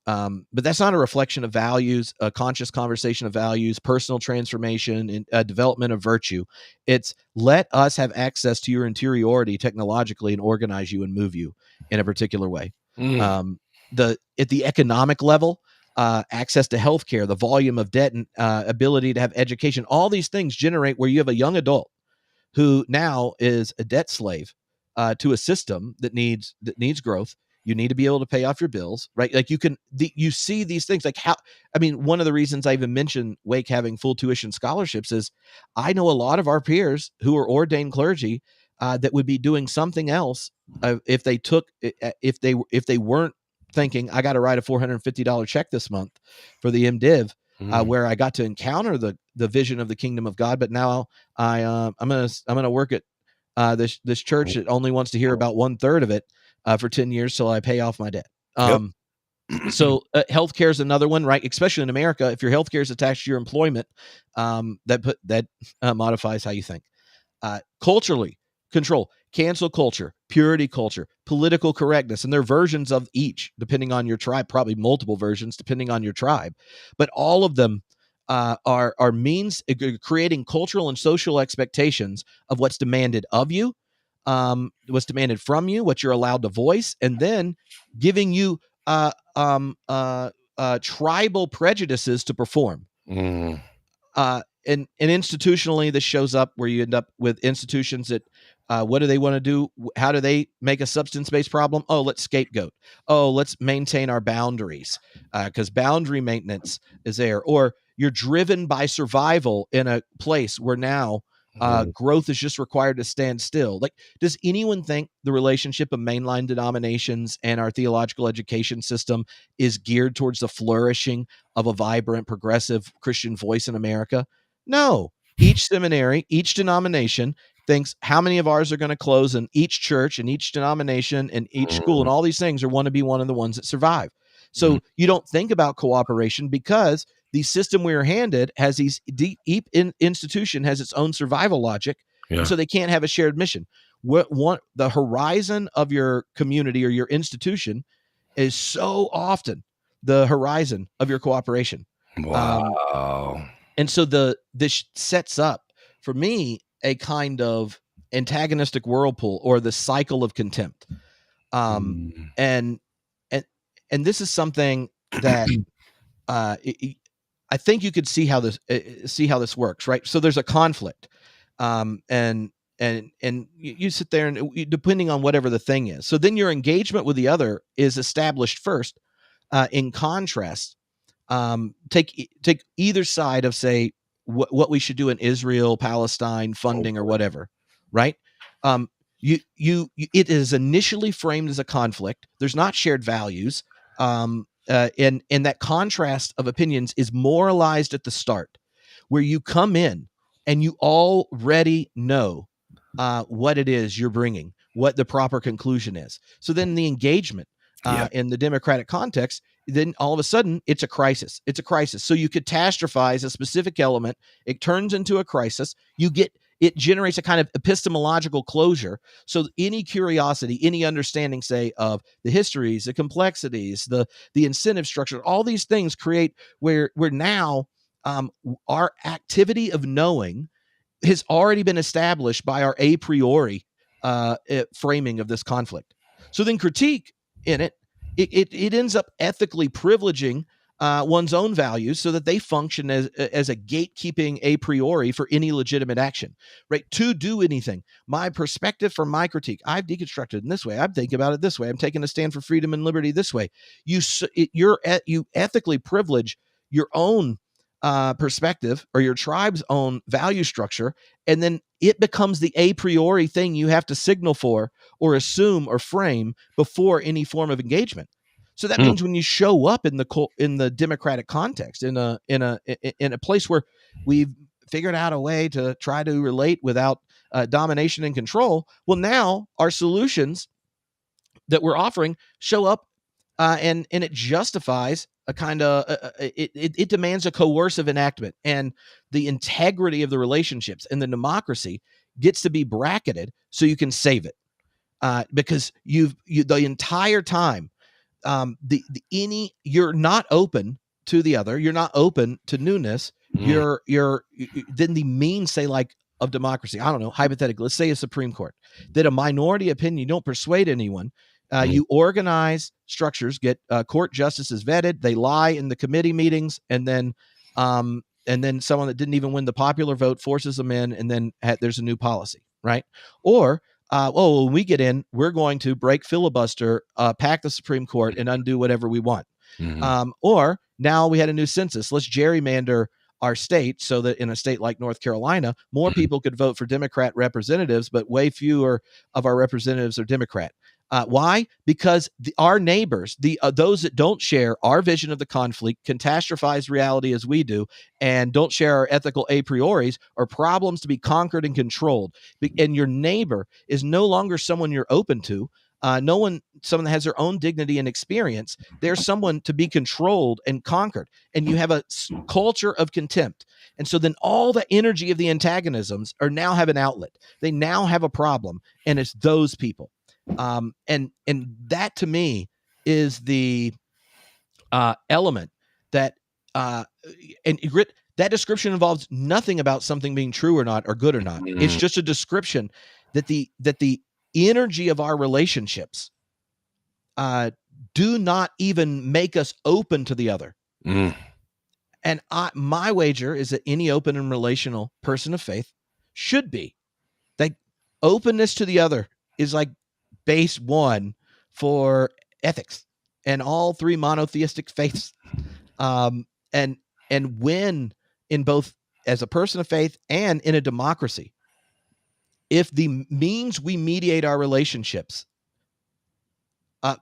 But that's not a reflection of values, a conscious conversation of values, personal transformation, and development of virtue. It's let us have access to your interiority technologically and organize you and move you in a particular way. At the economic level, access to healthcare, the volume of debt, and ability to have education, all these things generate where you have a young adult who now is a debt slave to a system that needs growth. You need to be able to pay off your bills, right? Like, you see these things, like how, I mean, one of the reasons I even mentioned Wake having full tuition scholarships is I know a lot of our peers who are ordained clergy that would be doing something else if they weren't thinking, I got to write a $450 check this month for the MDiv, where I got to encounter the vision of the kingdom of God. But now I'm gonna work at this church that only wants to hear about 1/3 of it for 10 years till I pay off my debt. So healthcare is another one, right? Especially in America, if your healthcare is attached to your employment, that modifies how you think. Culturally, control, cancel culture, purity culture, political correctness, and there are versions of each depending on your tribe, probably multiple versions depending on your tribe, but all of them are means creating cultural and social expectations of what's demanded of you, what's demanded from you, what you're allowed to voice, and then giving you tribal prejudices to perform. And institutionally, this shows up where you end up with institutions that, what do they want to do? How do they make a substance-based problem? Oh, let's scapegoat. Oh, let's maintain our boundaries, because boundary maintenance is there. Or you're driven by survival in a place where now growth is just required to stand still. Like, does anyone think the relationship of mainline denominations and our theological education system is geared towards the flourishing of a vibrant, progressive Christian voice in America? No. Each seminary, each denomination thinks how many of ours are going to close, and each church and each denomination and each school and all these things are want to be one of the ones that survive. So you don't think about cooperation because the system we are handed has these deep institution has its own survival logic. And so they can't have a shared mission. the horizon of your community or your institution is so often the horizon of your cooperation. Wow. And so this sets up for me a kind of antagonistic whirlpool or the cycle of contempt. Mm. And and this is something that I think you could see how this works, right? So there's a conflict, and you sit there and depending on whatever the thing is. So then your engagement with the other is established first. In contrast, take either side of, say, what we should do in Israel, Palestine, Oh, funding or boy. whatever, right? It is initially framed as a conflict. There's not shared values, and that contrast of opinions is moralized at the start, where you come in and you already know what it is you're bringing, what the proper conclusion is. So then the engagement Yeah. in the democratic context, then all of a sudden it's a crisis. It's a crisis. So you catastrophize a specific element. It turns into a crisis. It generates a kind of epistemological closure. So any curiosity, any understanding, say, of the histories, the complexities, the incentive structure, all these things create where now our activity of knowing has already been established by our a priori framing of this conflict. So then critique in it ends up ethically privileging one's own values so that they function as a gatekeeping a priori for any legitimate action, right? To do anything. My perspective from my critique, I've deconstructed in this way. I'm thinking about it this way. I'm taking a stand for freedom and liberty this way. You ethically privilege your own perspective or your tribe's own value structure, and then it becomes the a priori thing you have to signal for or assume or frame before any form of engagement. So that means when you show up in the democratic context, in a place where we've figured out a way to try to relate without domination and control, well, now our solutions that we're offering show up, and it justifies a kind of it demands a coercive enactment, and the integrity of the relationships and the democracy gets to be bracketed so you can save it, because the entire time, you're not open to the other, you're not open to newness. Then the means, say, like, of democracy, I don't know, hypothetically, let's say a Supreme Court, that a minority opinion, you don't persuade anyone. You organize structures, get court justices vetted, they lie in the committee meetings, and then someone that didn't even win the popular vote forces them in, and then there's a new policy, right? Or when we get in, we're going to break filibuster, pack the Supreme Court, and undo whatever we want. Or now we had a new census. Let's gerrymander our state so that in a state like North Carolina, more people could vote for Democrat representatives, but way fewer of our representatives are Democrat. Why? Because our neighbors, those that don't share our vision of the conflict, catastrophize reality as we do, and don't share our ethical a prioris, are problems to be conquered and controlled. And your neighbor is no longer someone you're open to. Someone that has their own dignity and experience. They're someone to be controlled and conquered. And you have a culture of contempt. And so then all the energy of the antagonisms now have an outlet. They now have a problem, and it's those people. And that to me is the element that and that description involves nothing about something being true or not, or good or not. It's just a description that the energy of our relationships do not even make us open to the other. And my wager is that any open and relational person of faith should be. Like, openness to the other is like base one for ethics and all three monotheistic faiths. And when, in both as a person of faith and in a democracy, if the means we mediate our relationships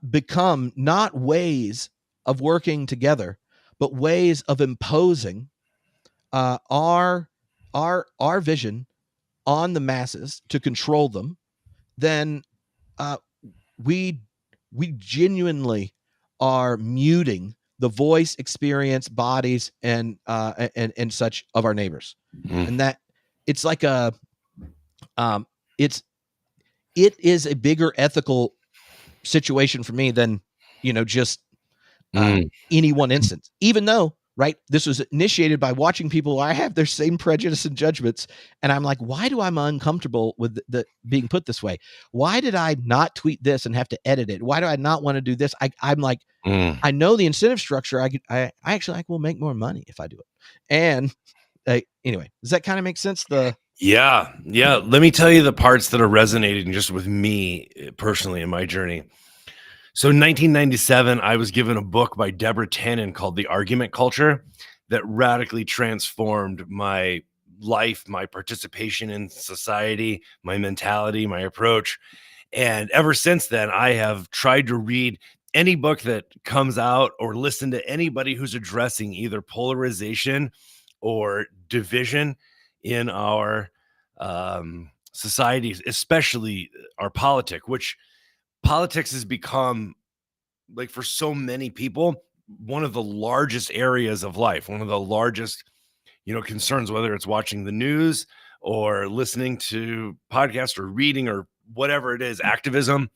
become not ways of working together, but ways of imposing our vision on the masses to control them, then we genuinely are muting the voice, experience, bodies, and such of our neighbors. And that it's like it's it is a bigger ethical situation for me than, just Mm. any one instance, even though, right, this was initiated by watching people I have their same prejudice and judgments. And I'm like, why do I'm uncomfortable with the being put this way? Why did I not tweet this and have to edit it? Why do I not want to do this? I'm like, I know the incentive structure. I actually will make more money if I do it. And anyway, does that kind of make sense? Yeah. Let me tell you the parts that are resonating just with me personally in my journey. So in 1997, I was given a book by Deborah Tannen called The Argument Culture that radically transformed my life, my participation in society, my mentality, my approach. And ever since then, I have tried to read any book that comes out or listen to anybody who's addressing either polarization or division in our societies, especially our which politics has become, like, for so many people, one of the largest areas of life, one of the largest, concerns, whether it's watching the news or listening to podcasts or reading or whatever it is, activism.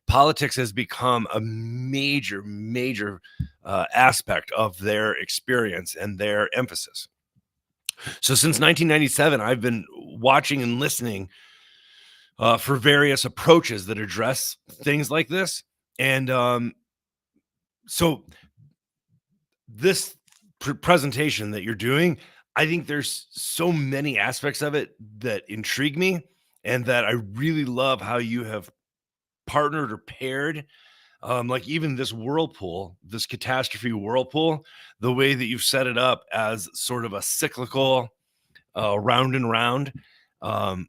Politics has become a major, major aspect of their experience and their emphasis. So since 1997, I've been watching and listening for various approaches that address things like this. And so this presentation that you're doing, I think there's so many aspects of it that intrigue me, and that I really love how you have partnered or paired, like even this whirlpool, this catastrophe whirlpool, the way that you've set it up as sort of a cyclical round and round. Um,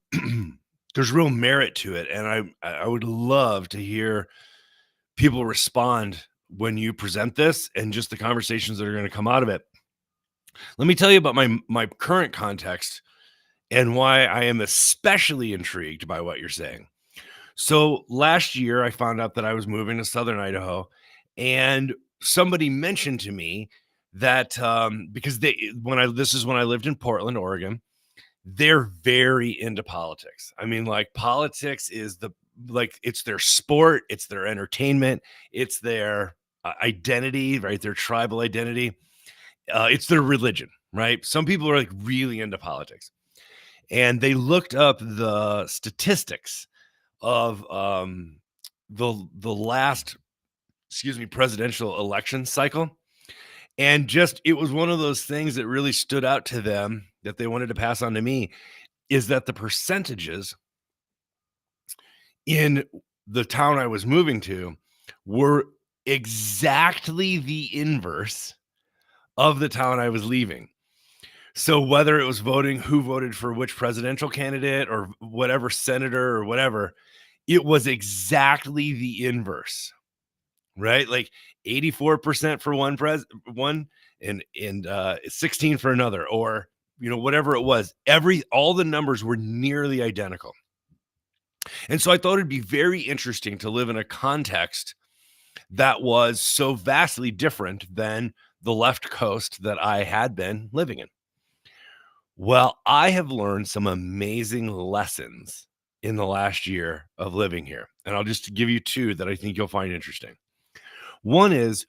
there's real merit to it, and I would love to hear people respond when you present this and just the conversations that are going to come out of it. Let me tell you about my current context and why I am especially intrigued by what you're saying. So last year, I found out that I was moving to Southern Idaho, and somebody mentioned to me that because this is when I lived in Portland, Oregon, they're very into politics. I mean, like, politics is it's their sport, it's their entertainment, it's their identity, right? Their tribal identity, it's their religion, right? Some people are like really into politics, and they looked up the statistics of the last, presidential election cycle. And just, it was one of those things that really stood out to them that they wanted to pass on to me, is that the percentages in the town I was moving to were exactly the inverse of the town I was leaving. So whether it was voting, who voted for which presidential candidate or whatever senator or whatever, it was exactly the inverse, right? Like 84% for one and 16 for another, or whatever it was. All the numbers were nearly identical. And so I thought it'd be very interesting to live in a context that was so vastly different than the left coast that I had been living in. Well, I have learned some amazing lessons in the last year of living here. And I'll just give you two that I think you'll find interesting. One is,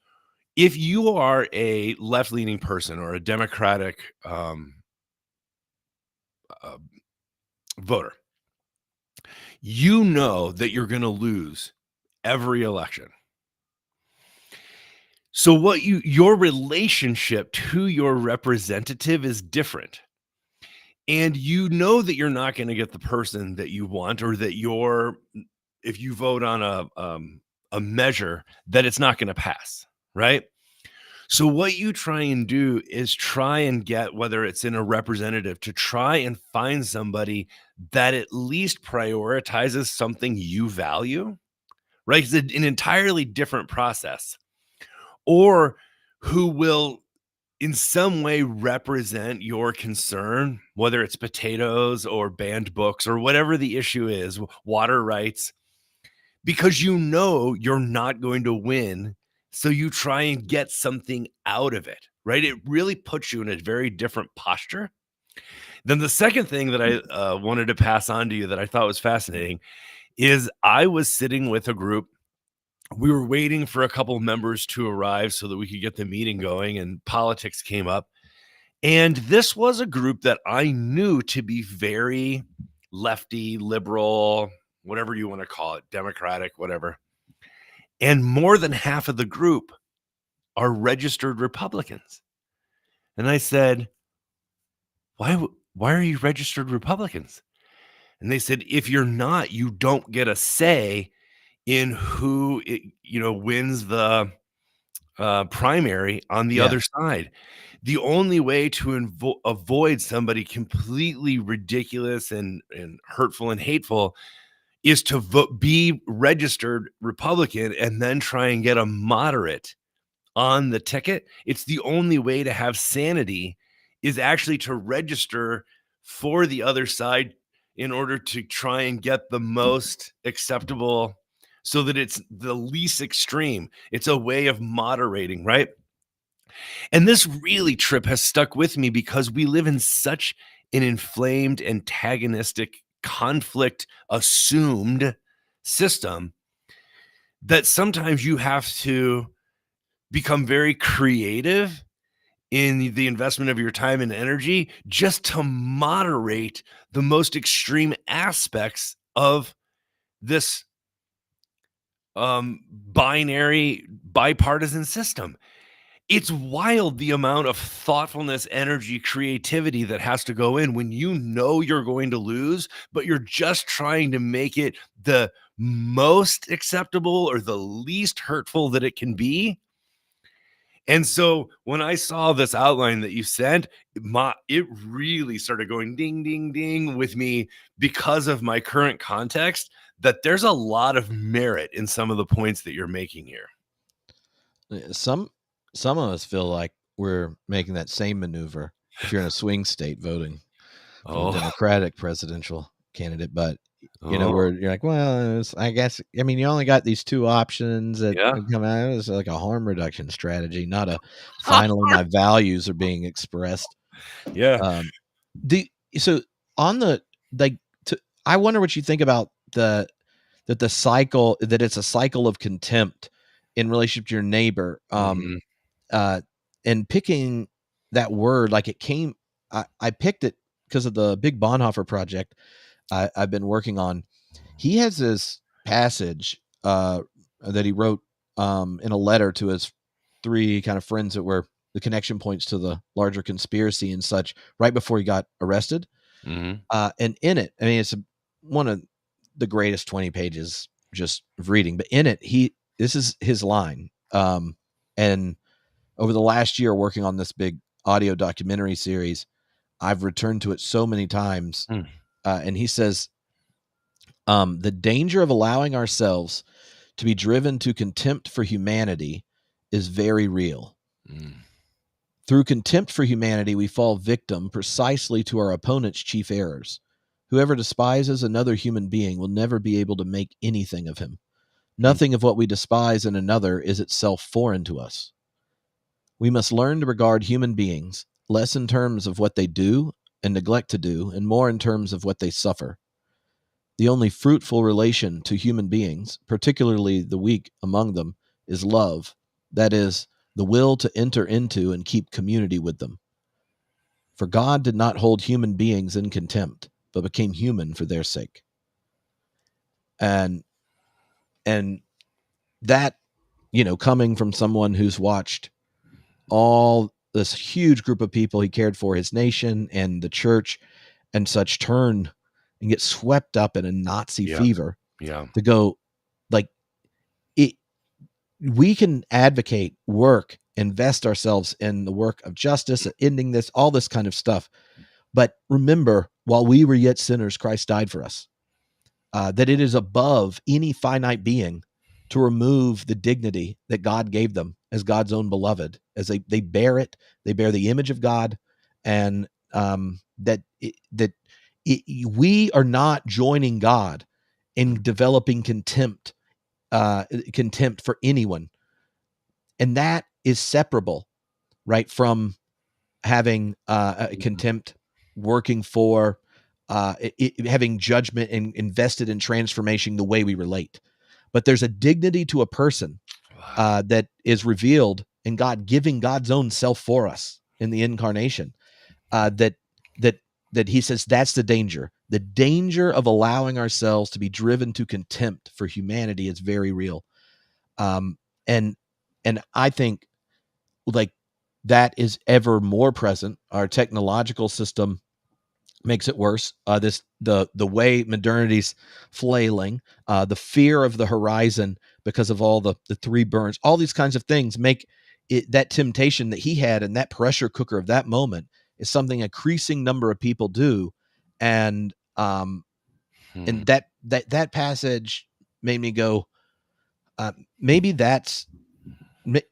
if you are a left-leaning person or a Democratic uh, voter, you know that you're going to lose every election. So your relationship to your representative is different. And you know that you're not going to get the person that you want, or that if you vote on a measure, that it's not going to pass, right? So what you try and do is try and get, whether it's in a representative, to try and find somebody that at least prioritizes something you value, right? It's an entirely different process. Or who will in some way represent your concern, whether it's potatoes or banned books or whatever the issue is, water rights, because you're not going to win. So you try and get something out of it, right? It really puts you in a very different posture. Then the second thing that I wanted to pass on to you that I thought was fascinating is I was sitting with a group. We were waiting for a couple members to arrive so that we could get the meeting going, and politics came up. And this was a group that I knew to be very lefty, liberal, whatever you want to call it, democratic, whatever. And more than half of the group are registered Republicans. And I said, why are you registered Republicans? And they said, if you're not, you don't get a say in who wins the primary on the Yeah. other side. The only way to avoid somebody completely ridiculous and hurtful and hateful is to be registered Republican and then try and get a moderate on the ticket. It's the only way to have sanity is actually to register for the other side in order to try and get the most acceptable so that it's the least extreme. It's a way of moderating, right? And this really, Tripp, has stuck with me because we live in such an inflamed, antagonistic, conflict assumed system that sometimes you have to become very creative in the investment of your time and energy just to moderate the most extreme aspects of this binary bipartisan system. It's wild the amount of thoughtfulness, energy, creativity that has to go in when you know you're going to lose, but you're just trying to make it the most acceptable or the least hurtful that it can be. And so when I saw this outline that you sent, it really started going ding, ding, ding with me because of my current context, that there's a lot of merit in some of the points that you're making here. Some of us feel like we're making that same maneuver if you're in a swing state voting for the Oh, Democratic presidential candidate. But oh, where you're like, well, I guess, I mean, you only got these two options that yeah. come out. It's like a harm reduction strategy, not a finally my values are being expressed. Yeah. Um, do so on the like. I wonder what you think about the cycle, that it's a cycle of contempt in relationship to your neighbor. Mhm. Uh, and picking that word, like it came, I picked it because of the big Bonhoeffer project I've been working on. He has this passage that he wrote in a letter to his three kind of friends that were the connection points to the larger conspiracy and such, right before he got arrested. Mhm. And in it, I mean, it's one of the greatest 20 pages just of reading, but in it, this is his line. And over the last year working on this big audio documentary series, I've returned to it so many times. Mm. And he says, the danger of allowing ourselves to be driven to contempt for humanity is very real. Mm. Through contempt for humanity, we fall victim precisely to our opponent's chief errors. Whoever despises another human being will never be able to make anything of him. Mm. Nothing of what we despise in another is itself foreign to us. We must learn to regard human beings less in terms of what they do and neglect to do, and more in terms of what they suffer. The only fruitful relation to human beings, particularly the weak among them, is love. That is, the will to enter into and keep community with them. For God did not hold human beings in contempt, but became human for their sake. And and that, coming from someone who's watched all this huge group of people he cared for, his nation and the church and such, turn and get swept up in a Nazi Yeah. fever, Yeah. to go like it. We can advocate, work, invest ourselves in the work of justice, ending this, all this kind of stuff. But remember, while we were yet sinners, Christ died for us. That it is above any finite being to remove the dignity that God gave them as God's own beloved, as they bear it, they bear the image of God, and we are not joining God in developing contempt for anyone, and that is separable, right, from having Mhm. contempt working for having judgment and invested in transformation the way we relate. But there's a dignity to a person Wow. that is revealed in God giving God's own self for us in the incarnation. That that that He says that's the danger. The danger of allowing ourselves to be driven to contempt for humanity is very real. Um, and and I think like that is ever more present. Our technological system makes it worse. The way modernity's flailing, the fear of the horizon because of all the three burns, all these kinds of things make it that temptation that he had and that pressure cooker of that moment is something a increasing number of people do, and Hmm. and that passage made me go, maybe that's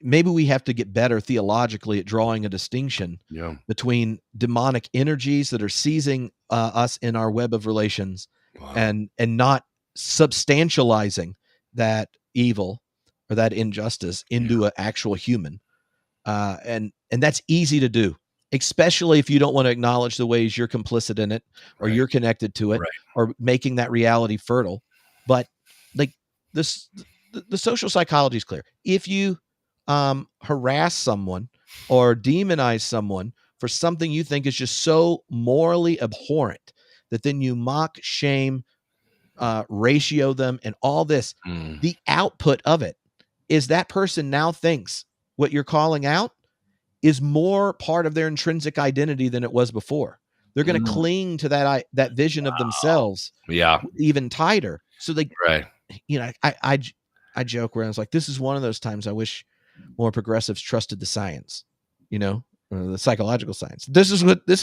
maybe we have to get better theologically at drawing a distinction Yeah. between demonic energies that are seizing us in our web of relations Wow. and not substantializing that evil or that injustice Yeah. into an actual human. And that's easy to do, especially if you don't want to acknowledge the ways you're complicit in it or Right. you're connected to it Right. or making that reality fertile. But like this, the social psychology is clear. If you harass someone or demonize someone for something you think is just so morally abhorrent that then you mock, shame, ratio them, and all this, Mm. the output of it is that person now thinks what you're calling out is more part of their intrinsic identity than it was before. They're going to Mm. cling to that vision of themselves Yeah. even tighter. So they, Right. I joke where I was like, this is one of those times I wish more progressives trusted the science, or the psychological science. This is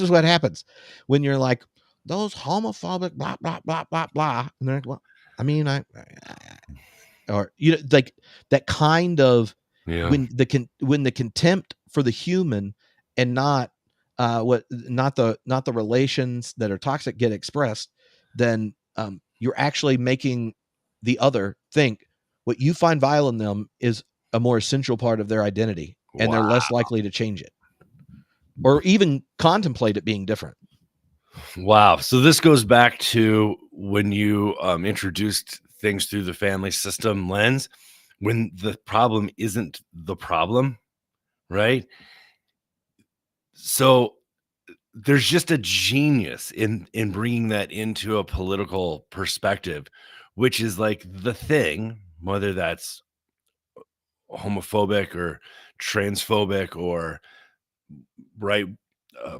what happens when you're like those homophobic blah blah blah blah blah, and they're like, well, I mean, or like that kind of Yeah. when the contempt for the human and not the relations that are toxic get expressed, then you're actually making the other think what you find vile in them is a more essential part of their identity, and they're Wow. less likely to change it or even contemplate it being different. Wow. So this goes back to when you introduced things through the family system lens, when the problem isn't the problem, right? So there's just a genius in bringing that into a political perspective, which is like the thing, whether that's homophobic or transphobic or right, uh,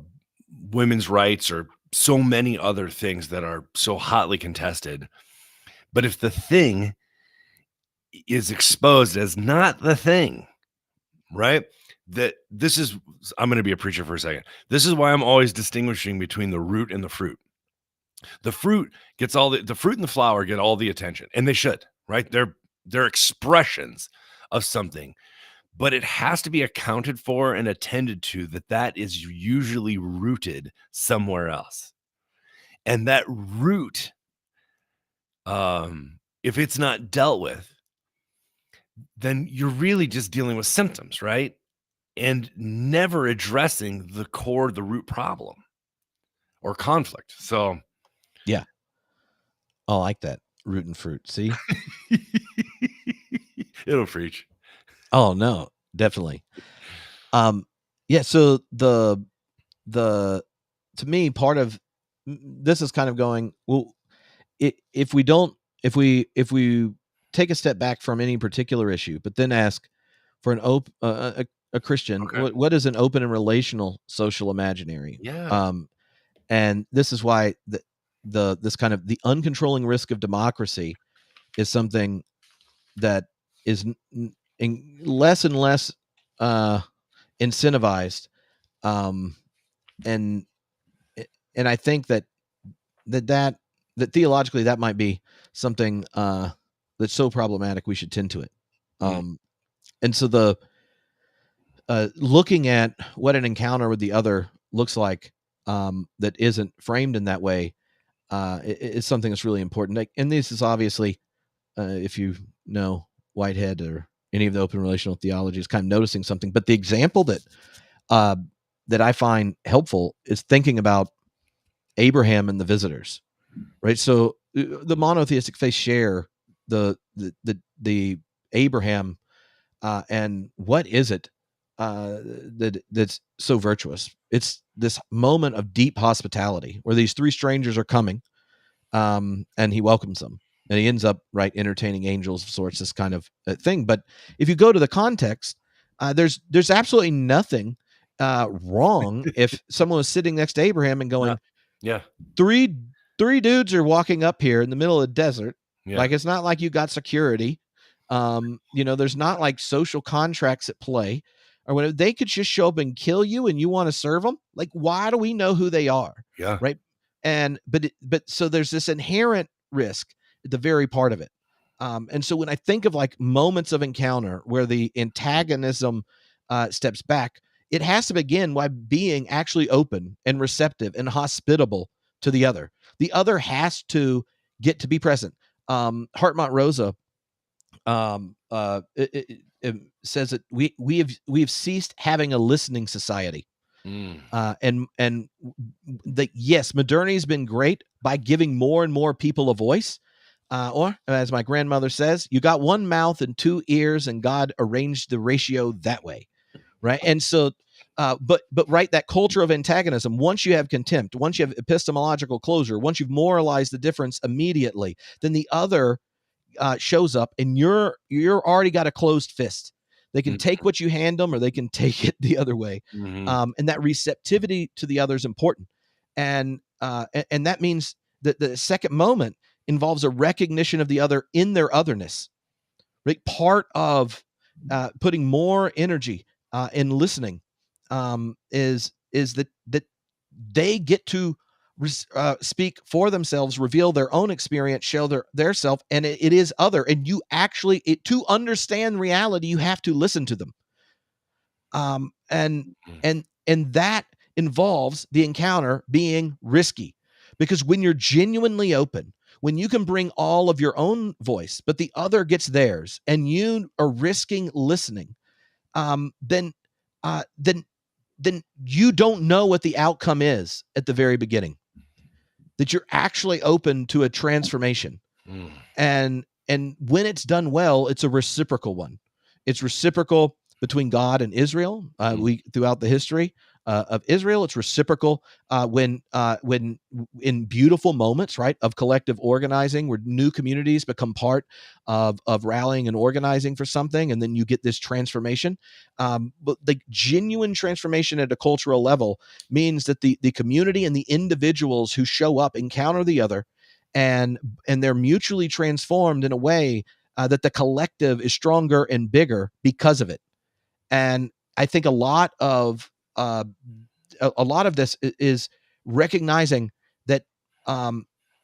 women's rights or so many other things that are so hotly contested. But if the thing is exposed as not the thing, right? That this is I'm going to be a preacher for a second. This is why I'm always distinguishing between the root and the fruit. The fruit gets all the fruit and the flower get all the attention, and they should, right? They're expressions of something, but it has to be accounted for and attended to that is usually rooted somewhere else. And that root, if it's not dealt with, then you're really just dealing with symptoms, right? And never addressing the root problem or conflict. So Yeah, I like that root and fruit. See, it'll preach. oh no, definitely. Um, yeah. So the to me part of this is kind of going well. If we don't, if we take a step back from any particular issue, but then ask for an a Christian, Okay. what is an open and relational social imaginary? Yeah. And this is why this kind of the uncontrolling risk of democracy is something that is less and less uh, incentivized, um, and and I think that that that theologically that might be something that's so problematic we should tend to it. Mm, And so the looking at what an encounter with the other looks like, that isn't framed in that way, is something that's really important. Like, and this is obviously, if you know Whitehead or any of the open relational theology, is kind of noticing something. But the example uh, that I find helpful is thinking about Abraham and the visitors, right? So the monotheistic faiths share the Abraham, and what is it that's so virtuous? It's this moment of deep hospitality where these three strangers are coming, and he welcomes them, and he ends up right entertaining angels of sorts, this kind of thing. But if you go to the context, there's absolutely nothing wrong if someone was sitting next to Abraham and Yeah. going, Yeah. three three dudes are walking up here in the middle of the desert. Yeah. Like, it's not like you got security. There's not like social contracts at play, or whatever. They could just show up and kill you, and you want to serve them. Like, why do we know who they are? Yeah. Right. But so there's this inherent risk at the very part of it. And so when I think of like moments of encounter where the antagonism steps back, it has to begin by being actually open and receptive and hospitable to the other. The other has to get to be present. Hartmut Rosa it says that we have ceased having a listening society. Mm. And yes, modernity has been great by giving more and more people a voice. Or as my grandmother says, you got one mouth and two ears, and God arranged the ratio that way, right? And so, but right, that culture of antagonism. Once you have contempt, once you have epistemological closure, once you've moralized the difference immediately, then the other shows up, and you're already got a closed fist. They can Mm. take what you hand them, or they can take it the other way. Mhm. And that receptivity to the other is important. And that means that the second moment involves a recognition of the other in their otherness. Right, part of putting more energy in listening is that they get to speak for themselves, reveal their own experience, show their self, and it is other. And you actually, to understand reality, you have to listen to them. Um, and Mm. and that involves the encounter being risky, because when you're genuinely open, when you can bring all of your own voice, but the other gets theirs, and you are risking listening, then then you don't know what the outcome is at the very beginning. That you're actually open to a transformation. Mm. And when it's done well, it's a reciprocal one. It's reciprocal between God and Israel. Mm. We throughout the history of Israel, it's reciprocal when in beautiful moments, right, of collective organizing, where new communities become part of rallying and organizing for something, and then you get this transformation. But the genuine transformation at a cultural level means that the community and the individuals who show up encounter the other, and they're mutually transformed in a way that the collective is stronger and bigger because of it. And I think a lot of this is recognizing that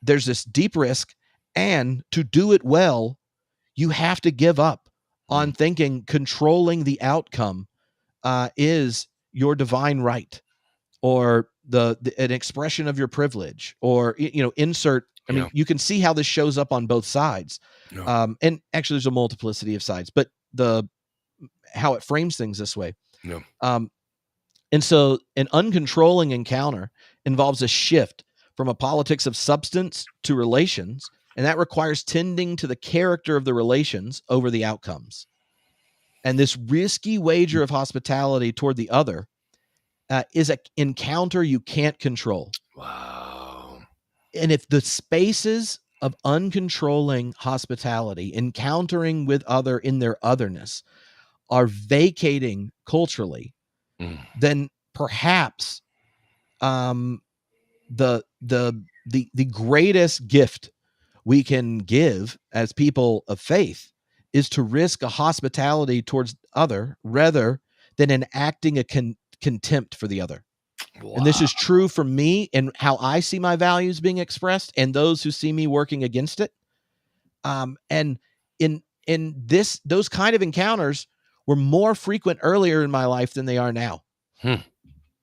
there's this deep risk, and to do it well, you have to give up Mm. on thinking controlling the outcome is your divine right, or an expression of your privilege, or insert. I Yeah. mean, you can see how this shows up on both sides. Yeah. And actually there's a multiplicity of sides, but the how it frames things this way. Yeah. um, and so an uncontrolling encounter involves a shift from a politics of substance to relations, and that requires tending to the character of the relations over the outcomes. And this risky wager of hospitality toward the other is an encounter you can't control. Wow. And if the spaces of uncontrolling hospitality, encountering with other in their otherness, are vacating culturally, Mm. then perhaps um, the greatest gift we can give as people of faith is to risk a hospitality towards other rather than enacting a contempt for the other. And this Wow. is true for me and how I see my values being expressed, and those who see me working against it. And in those kind of encounters were more frequent earlier in my life than they are now. Hmm.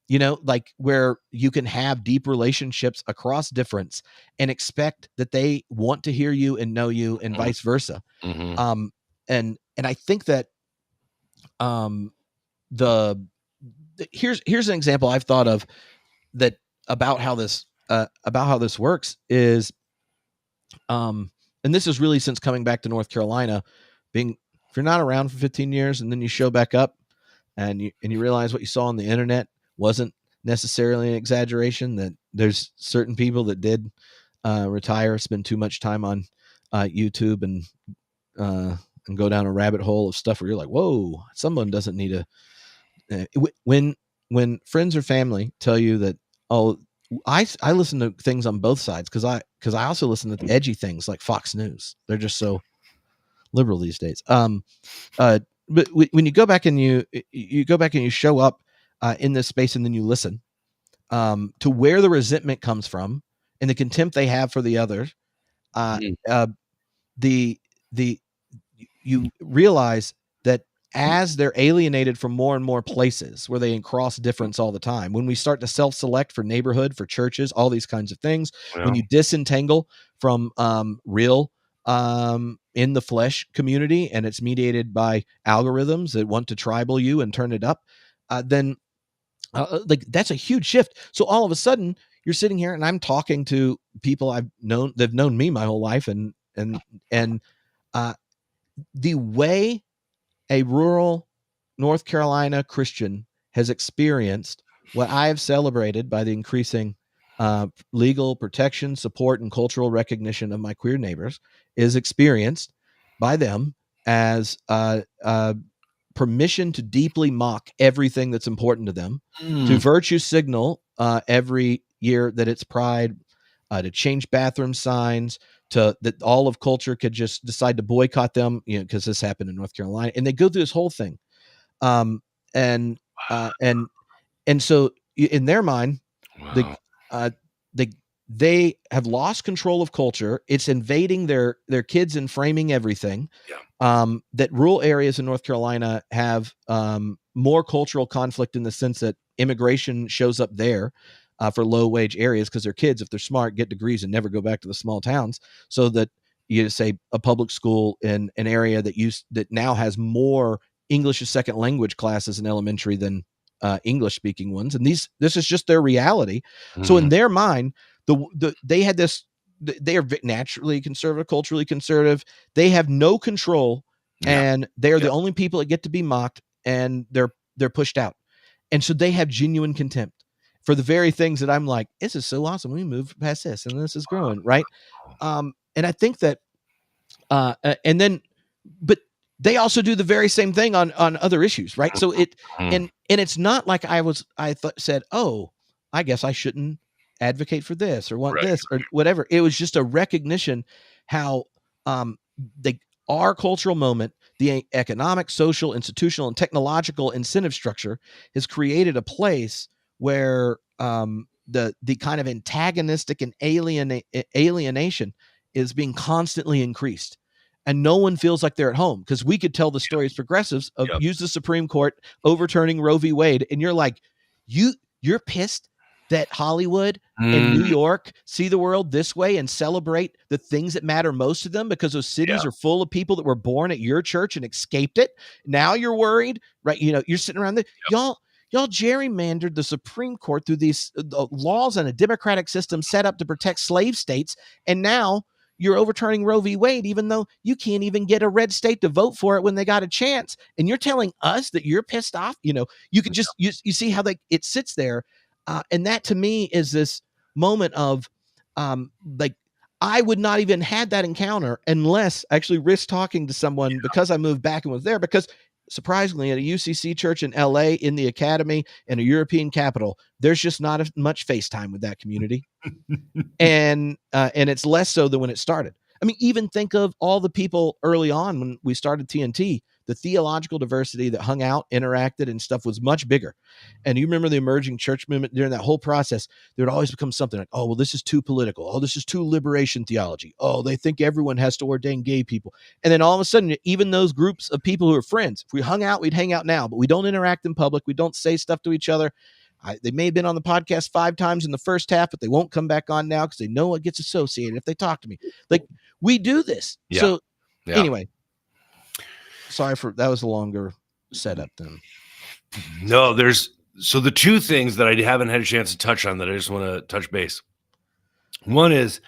Like where you can have deep relationships across difference and expect that they want to hear you and know you, and Mm. vice versa. Mhm. And I think that um, the here's an example I've thought of that about how this about how this works is, and this is really since coming back to North Carolina, being if you're not around for 15 years and then you show back up and you realize what you saw on the internet wasn't necessarily an exaggeration, that there's certain people that did retire, spend too much time on YouTube and go down a rabbit hole of stuff where you're like, whoa, someone doesn't need to. When friends or family tell you that, oh, I listen to things on both sides because I also listen to edgy things like Fox News. They're just so liberal these days. But when you go back and you go back and you show up in this space and then you listen to where the resentment comes from and the contempt they have for the others, the you realize that as they're alienated from more and more places where they cross difference all the time, when we start to self-select for neighborhood, for churches, all these kinds of things, when you disentangle from real in the flesh community and it's mediated by algorithms that want to tribal you and turn it up, then like that's a huge shift. So all of a sudden you're sitting here and I'm talking to people I've known, they've known me my whole life, and the way a rural North Carolina Christian has experienced what I have celebrated by the increasing legal protection, support, and cultural recognition of my queer neighbors is experienced by them as permission to deeply mock everything that's important to them, to virtue signal every year that it's Pride, to change bathroom signs, to that all of culture could just decide to boycott them, because this happened in North Carolina, and they go through this whole thing, and so in their mind, they have lost control of culture. It's invading their kids and framing everything. That rural areas in North Carolina have more cultural conflict in the sense that immigration shows up there for low wage areas because their kids, if they're smart, get degrees and never go back to the small towns. So that you say a public school in an area that now has more English as second language classes in elementary than English speaking ones, and this is just their reality. So in their mind, they had this. They are naturally conservative, culturally conservative. They have no control, and they are the only people that get to be mocked, and they're pushed out. And so they have genuine contempt for the very things that I'm like, this is so awesome. We moved past this, and this is growing, right? And I think that, and then, but they also do the very same thing on other issues, right? So and it's not like said, oh, I guess I shouldn't advocate for this or want this or whatever. It was just a recognition how our cultural moment, the economic, social, institutional, and technological incentive structure has created a place where the kind of antagonistic and alienation is being constantly increased. And no one feels like they're at home, because we could tell the story as progressives of use the Supreme Court overturning Roe v. Wade. And you're like, you're pissed that Hollywood and New York see the world this way and celebrate the things that matter most to them because those cities are full of people that were born at your church and escaped it. Now you're worried, right? You're sitting around there. Y'all gerrymandered the Supreme Court through these laws and a democratic system set up to protect slave states. And now you're overturning Roe v. Wade, even though you can't even get a red state to vote for it when they got a chance. And you're telling us that you're pissed off. You could just, you see how it sits there. And that to me is this moment of like, I would not even had that encounter unless I actually risked talking to someone because I moved back and was there. Because surprisingly, at a UCC church in LA, in the academy, in a European capital, there's just not as much FaceTime with that community. and it's less so than when it started. I mean, even think of all the people early on when we started TNT. The theological diversity that hung out, interacted, and stuff was much bigger. And you remember the emerging church movement during that whole process, there would always become something like, oh, well, this is too political. Oh, this is too liberation theology. Oh, they think everyone has to ordain gay people. And then all of a sudden, even those groups of people who are friends, if we hung out, we'd hang out now, but we don't interact in public. We don't say stuff to each other. They may have been on the podcast 5 times in the first half, but they won't come back on now because they know what gets associated if they talk to me. Like, we do this. So anyway, sorry for that was a longer setup than. No, so the two things that I haven't had a chance to touch on that I just want to touch base. One is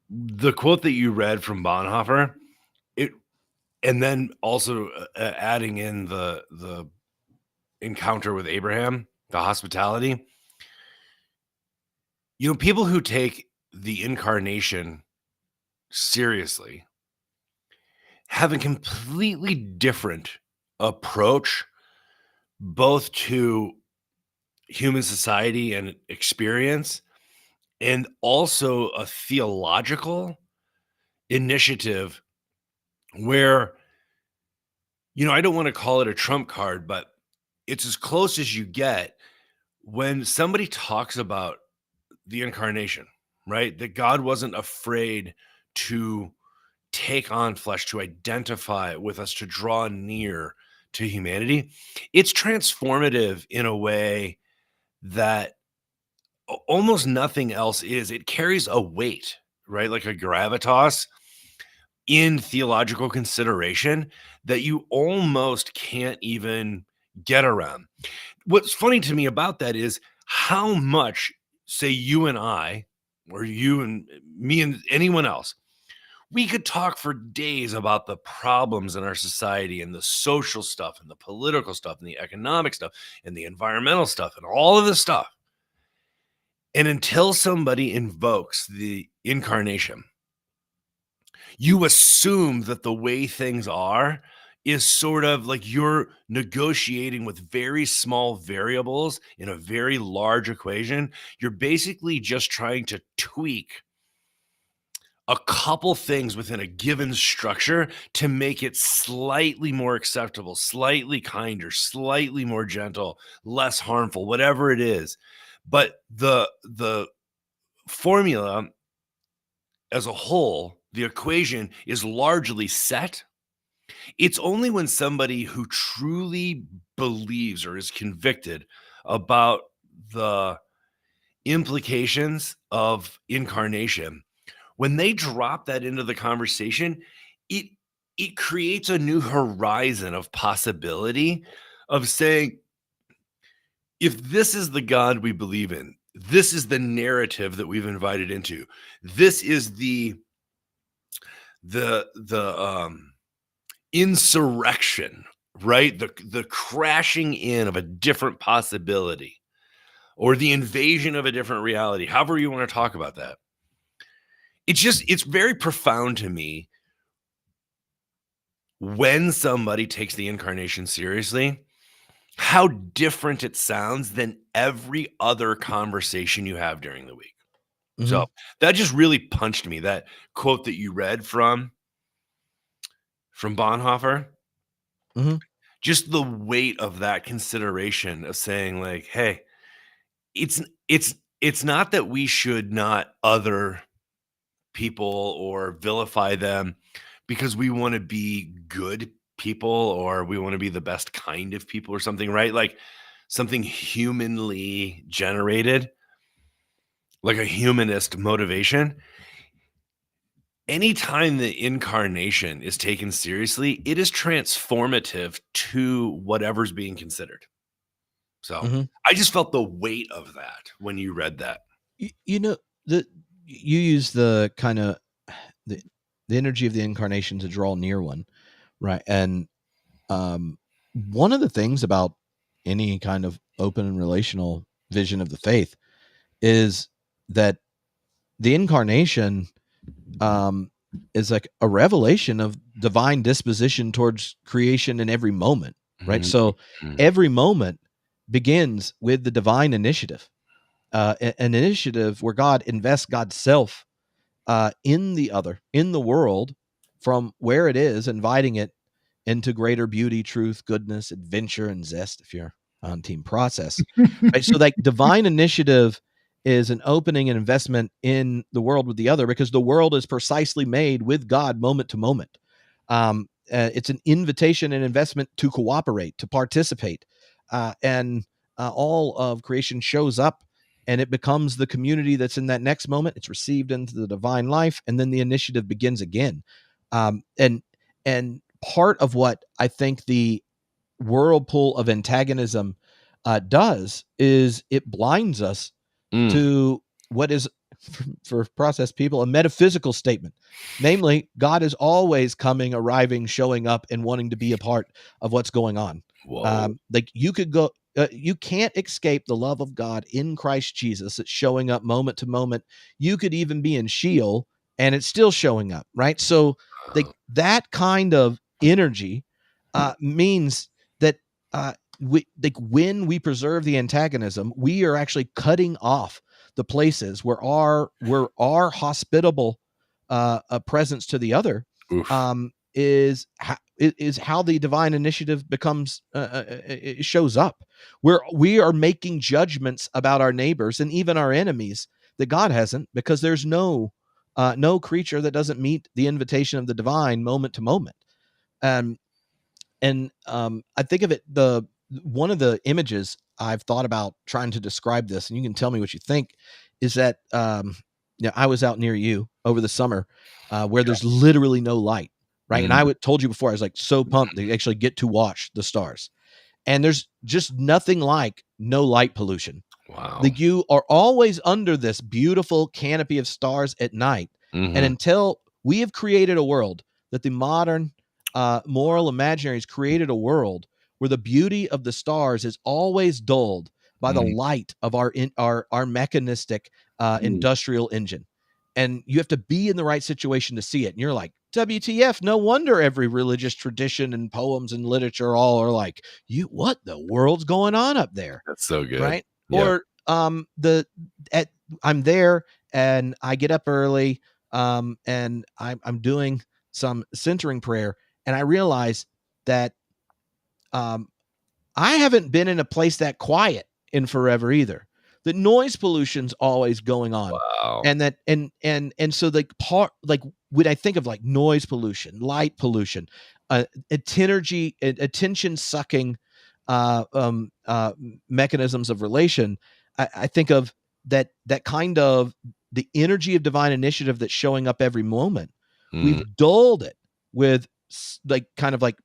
the quote that you read from Bonhoeffer, it and then also adding in the encounter with Abraham, the hospitality. You know, people who take the incarnation seriously have a completely different approach both to human society and experience, and also a theological initiative where, you know, I don't want to call it a trump card, but it's as close as you get when somebody talks about the incarnation, right? That God wasn't afraid to take on flesh, to identify with us, to draw near to humanity. It's transformative in a way that almost nothing else is. It carries a weight, right? Like a gravitas in theological consideration that you almost can't even get around. What's funny to me about that is how much, say, you and I, or you and me and anyone else, we could talk for days about the problems in our society and the social stuff and the political stuff and the economic stuff and the environmental stuff and all of this stuff. And until somebody invokes the incarnation, you assume that the way things are is sort of like you're negotiating with very small variables in a very large equation. You're basically just trying to tweak a couple things within a given structure to make it slightly more acceptable, slightly kinder, slightly more gentle, less harmful, whatever it is. But the formula as a whole, the equation is largely set. It's only when somebody who truly believes or is convicted about the implications of incarnation, when they drop that into the conversation, it it creates a new horizon of possibility of saying, if this is the God we believe in, this is the narrative that we've invited into. This is the insurrection, right? The crashing in of a different possibility or the invasion of a different reality. However you want to talk about that. It's very profound to me when somebody takes the incarnation seriously, how different it sounds than every other conversation you have during the week. Mhm, So that just really punched me. That quote that you read from Bonhoeffer, mhm, just the weight of that consideration of saying like, hey, it's it's it's not that we should not other people or vilify them because we want to be good people or we want to be the best kind of people or something, right? Like something humanly generated, like a humanist motivation. Anytime the incarnation is taken seriously, it is transformative to whatever's being considered. So mhm. I just felt the weight of that when you read that. You know, the you use the kinda the the energy of the incarnation to draw near one, right? And, one of the things about any kind of open and relational vision of the faith is that the incarnation, um, is like a revelation of divine disposition towards creation in every moment, right? Mhm, So, mhm, every moment begins with the divine initiative, an initiative where God invests God's self in the other, in the world, from where it is, inviting it into greater beauty, truth, goodness, adventure, and zest if you're on team process. Right. So, like, divine initiative is an opening and investment in the world with the other because the world is precisely made with God moment to moment. It's an invitation and investment to cooperate, to participate. And all of creation shows up and it becomes the community that's in that next moment. It's received into the divine life, and then the initiative begins again. Um, and and part of what I think the whirlpool of antagonism does is it blinds us Mm. to what is, for processed people, a metaphysical statement. Namely, God is always coming, arriving, showing up, and wanting to be a part of what's going on. Whoa. Like you can't escape the love of God in Christ Jesus. It's showing up moment to moment. You could even be in Sheol and it's still showing up, right? So that kind of energy means that when we preserve the antagonism, we are actually cutting off the places where our hospitable presence to the other Oof. is how the divine initiative becomes it shows up. Where we are making judgments about our neighbors and even our enemies that God hasn't, because there's no creature that doesn't meet the invitation of the divine moment to moment. Um, and I think of it, the one of the images I've thought about trying to describe this, and you can tell me what you think, is that I was out near you over the summer where there's literally no light, right? And Mm. told you before, I was like so pumped to actually get to watch the stars. And there's just nothing like no light pollution. Wow. Like, you are always under this beautiful canopy of stars at night. And Mhm. until we have created a world that the modern moral imaginaries created a world where the beauty of the stars is always dulled by the Mm. light of our mechanistic Mm. industrial engine. And you have to be in the right situation to see it. And you're like, WTF, no wonder every religious tradition and poems and literature all are like, what the world's going on up there? That's so good. Right? Yep. Or I'm there and I get up early and I'm doing some centering prayer, and I realize that um I haven't been in a place that quiet in forever either. The noise pollution's always going on. Wow. And that and so like when I think of like noise pollution, light pollution, attention sucking mechanisms of relation, I think of that kind of the energy of divine initiative that's showing up every moment. Mm. We've dulled it with like kind of like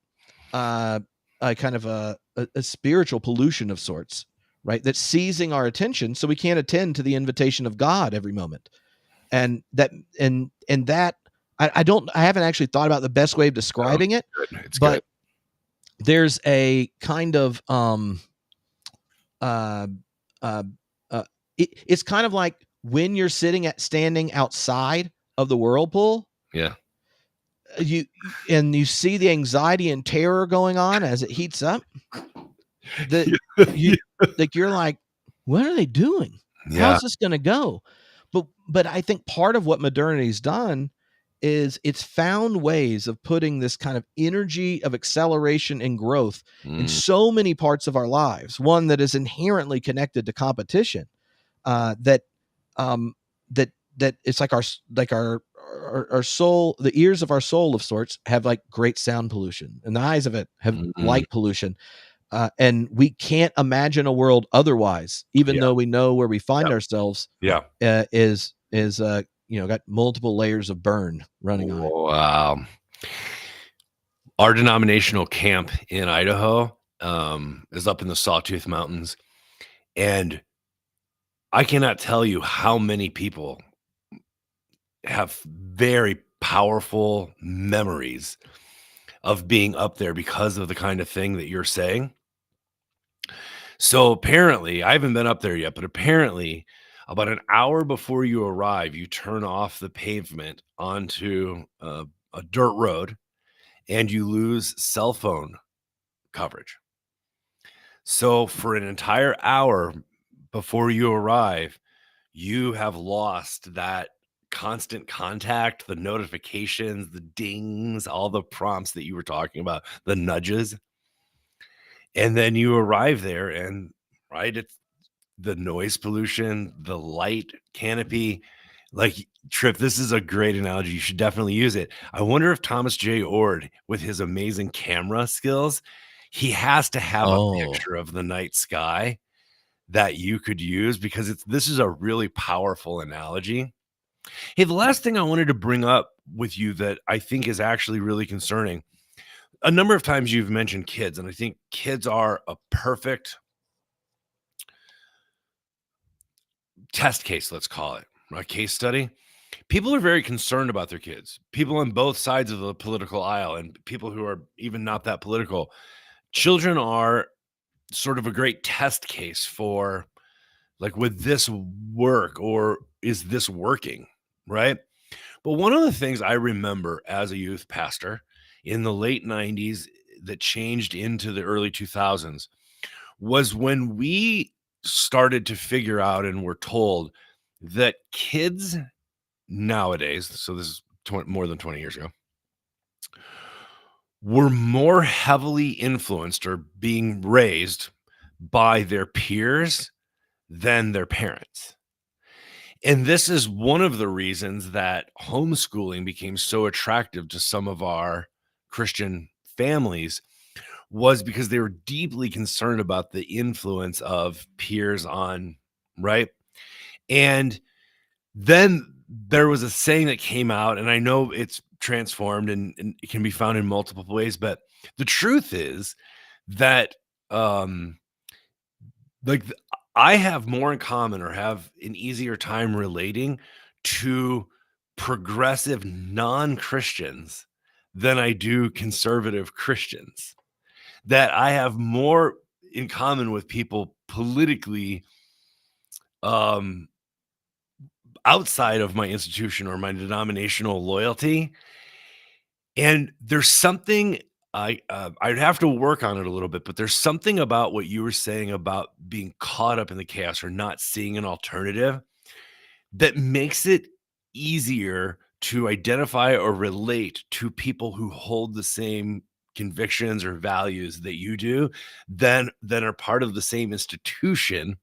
uh, kind of a spiritual pollution of sorts, right? That's seizing our attention, so we can't attend to the invitation of God every moment. And that and that I haven't actually thought about the best way of No, describing it, good. It's good. but there's a kind of uh, uh, it's kind of like when you're standing outside of the whirlpool, Yeah. you and you see the anxiety and terror going on as it heats up. That you like you're like, what are they doing? Yeah. How's this going to go? But I think part of what modernity's done is it's found ways of putting this kind of energy of acceleration and growth in Mm. so many parts of our lives. One that is inherently connected to competition. That um, that it's like our soul, the ears of our soul of sorts have like great sound pollution, and the eyes of it have Mm. light pollution. And we can't imagine a world otherwise, even Yeah. though we know where we find Yep. ourselves Yeah. is got multiple layers of burn running on it. Wow. Our denominational camp in Idaho is up in the Sawtooth Mountains, and I cannot tell you how many people have very powerful memories of being up there because of the kind of thing that you're saying. So apparently, I haven't been up there yet, but apparently, about an hour before you arrive, you turn off the pavement onto a dirt road and you lose cell phone coverage. So for an entire hour before you arrive, you have lost that constant contact, the notifications, the dings, all the prompts that you were talking about, the nudges. And then you arrive there and right, it's the noise pollution, the light canopy. Like, Tripp, this is a great analogy. You should definitely use it. I wonder if Thomas J. Ord, with his amazing camera skills, he has to have a Oh, picture of the night sky that you could use because this is a really powerful analogy. Hey, the last thing I wanted to bring up with you that I think is actually really concerning. A number of times you've mentioned kids, and I think kids are a perfect test case, let's call it, a case study. People are very concerned about their kids. People on both sides of the political aisle and people who are even not that political. Children are sort of a great test case for, like, would this work or is this working? Right. But one of the things I remember as a youth pastor in the late 90s that changed into the early 2000s was when we started to figure out and were told that kids nowadays, so this is more than 20 years ago, were more heavily influenced or being raised by their peers than their parents. And this is one of the reasons that homeschooling became so attractive to some of our Christian families, was because they were deeply concerned about the influence of peers on, right? And then there was a saying that came out, and I know it's transformed and it can be found in multiple ways, but the truth is that, um, like, I have more in common or have an easier time relating to progressive non-Christians than I do conservative Christians. That I have more in common with people politically, um, outside of my institution or my denominational loyalty, and there's something I'd have to work on it a little bit, but there's something about what you were saying about being caught up in the chaos or not seeing an alternative that makes it easier to identify or relate to people who hold the same convictions or values that you do, than are part of the same institution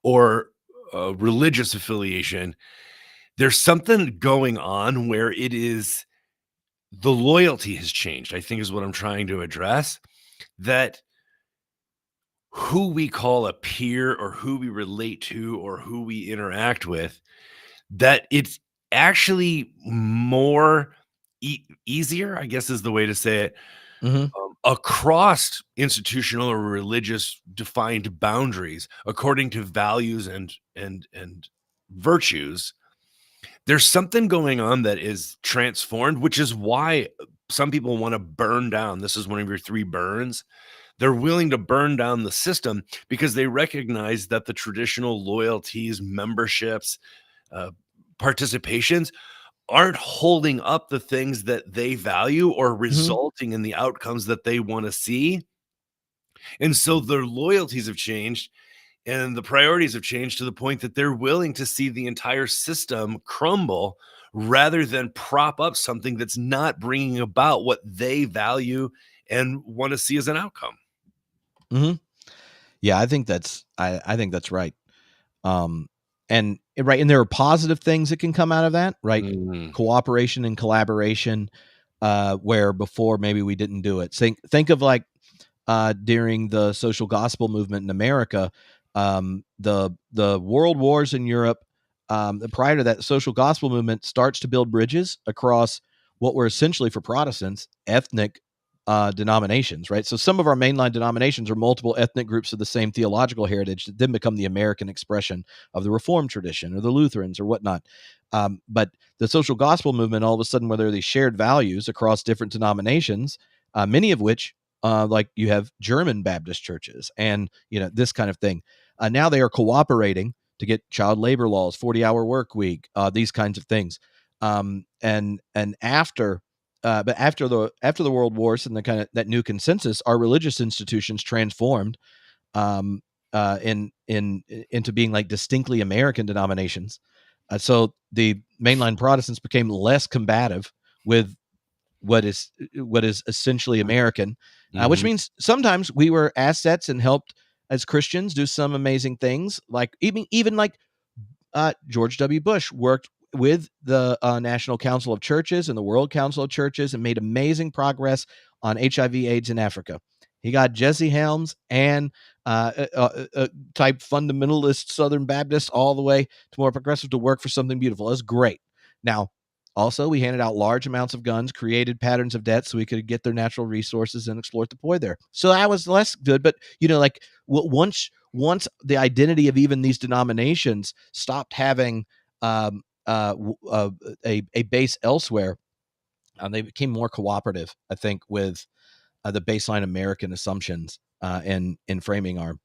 or religious affiliation. There's something going on where it is the loyalty has changed, I think is what I'm trying to address. That who we call a peer or who we relate to or who we interact with, that it's actually more easier, I guess is the way to say it, Mhm. across institutional or religious defined boundaries according to values and virtues. There's something going on that is transformed, which is why some people want to burn down. This is one of your three burns. They're willing to burn down the system because they recognize that the traditional loyalties, memberships, uh, participations aren't holding up the things that they value or Mhm. resulting in the outcomes that they want to see. And so their loyalties have changed and the priorities have changed to the point that they're willing to see the entire system crumble rather than prop up something that's not bringing about what they value and want to see as an outcome. Mhm. Yeah, I think that's right. Um, right, and there are positive things that can come out of that, right? Mm, Cooperation and collaboration, where before maybe we didn't do it. Think of, like, during the social gospel movement in America, the world wars in Europe. Prior to that, the social gospel movement starts to build bridges across what were essentially, for Protestants, ethnic denominations, right? So some of our mainline denominations are multiple ethnic groups of the same theological heritage that then become the American expression of the Reformed tradition or the Lutherans or whatnot. But the social gospel movement, all of a sudden, where there are these shared values across different denominations, many of which, like, you have German Baptist churches and, this kind of thing. Now they are cooperating to get child labor laws, 40-hour work week, these kinds of things. And after the world wars and the kind of that new consensus, our religious institutions transformed, um, into being like distinctly American denominations. So the mainline Protestants became less combative with what is essentially American, which mhm, means sometimes we were assets and helped as Christians do some amazing things, like even like George W. Bush worked with the National Council of Churches and the World Council of Churches and made amazing progress on HIV/AIDS in Africa. He got Jesse Helms and type fundamentalist Southern Baptists all the way to more progressive to work for something beautiful. That's great. Now, also, we handed out large amounts of guns, created patterns of debt so we could get their natural resources and exploit the poi there. So that was less good. But, like, once once the identity of even these denominations stopped having a base elsewhere, they became more cooperative, I think, with the baseline American assumptions in framing our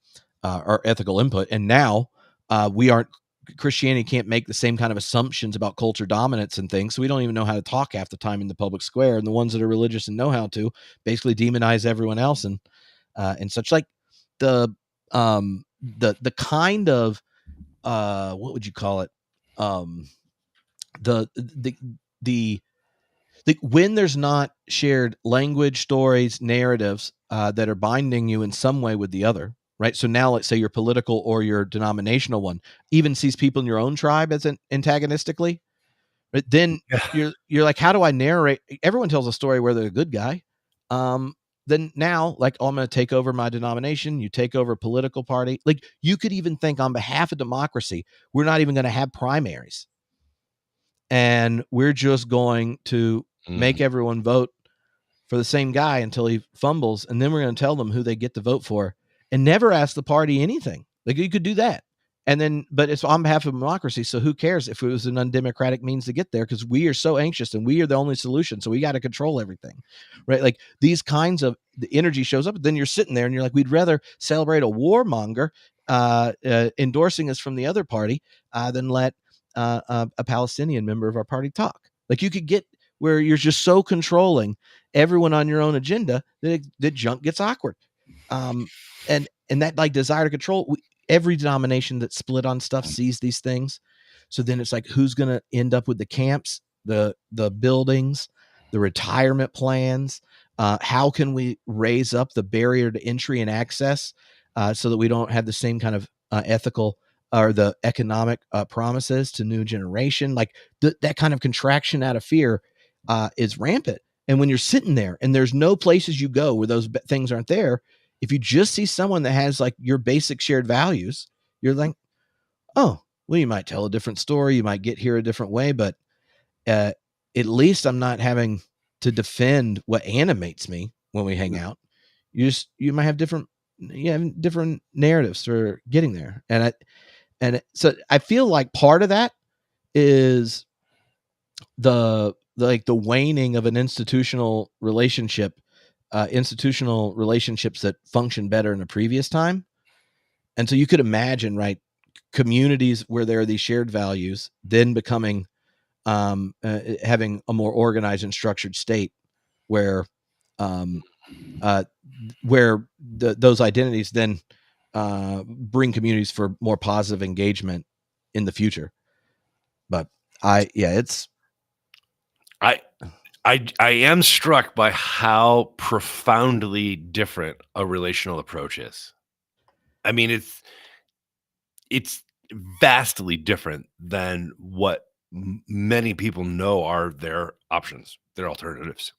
ethical input. And now we aren't Christianity can't make the same kind of assumptions about culture dominance and things, so we don't even know how to talk half the time in the public square. And the ones that are religious and know how to basically demonize everyone else and such. Like the kind of what would you call it? The the the when there's not shared language, stories, narratives that are binding you in some way with the other, right? So now, let's say your political or your denominational one even sees people in your own tribe as antagonistically, right? Then Yeah. you're like, how do I narrate? Everyone tells a story where they're a good guy. Then now, like, oh, I'm going to take over my denomination. You take over a political party. Like, you could even think on behalf of democracy, we're not even going to have primaries, and we're just going to Mm. make everyone vote for the same guy until he fumbles, and then we're going to tell them who they get to vote for, and never ask the party anything. Like, you could do that, and then, but it's on behalf of democracy. So who cares if it was an undemocratic means to get there? Because we are so anxious, and we are the only solution. So we got to control everything, right? Like, these kinds of the energy shows up. Then you're sitting there, and you're like, we'd rather celebrate a warmonger endorsing us from the other party than let a Palestinian member of our party talk. Like, you could get where you're just so controlling everyone on your own agenda that junk gets awkward. And that, like, desire to control, every denomination that's split on stuff sees these things. So then it's like, who's going to end up with the camps, the buildings, the retirement plans? How can we raise up the barrier to entry and access so that we don't have the same kind of ethical or the economic promises to new generation? Like, that kind of contraction out of fear is rampant. And when you're sitting there and there's no places you go where those things aren't there, if you just see someone that has, like, your basic shared values, you're like, oh, well, you might tell a different story, you might get here a different way, but uh, at least I'm not having to defend what animates me when we hang out. You might have different narratives for getting there, so I feel like part of that is the waning of an institutional relationships that function better in a previous time. And so you could imagine, right, communities where there are these shared values then becoming having a more organized and structured state where um, uh, those identities then bring communities for more positive engagement in the future. But it's I I am struck by how profoundly different a relational approach is. I mean, it's vastly different than what many people know are their options, their alternatives.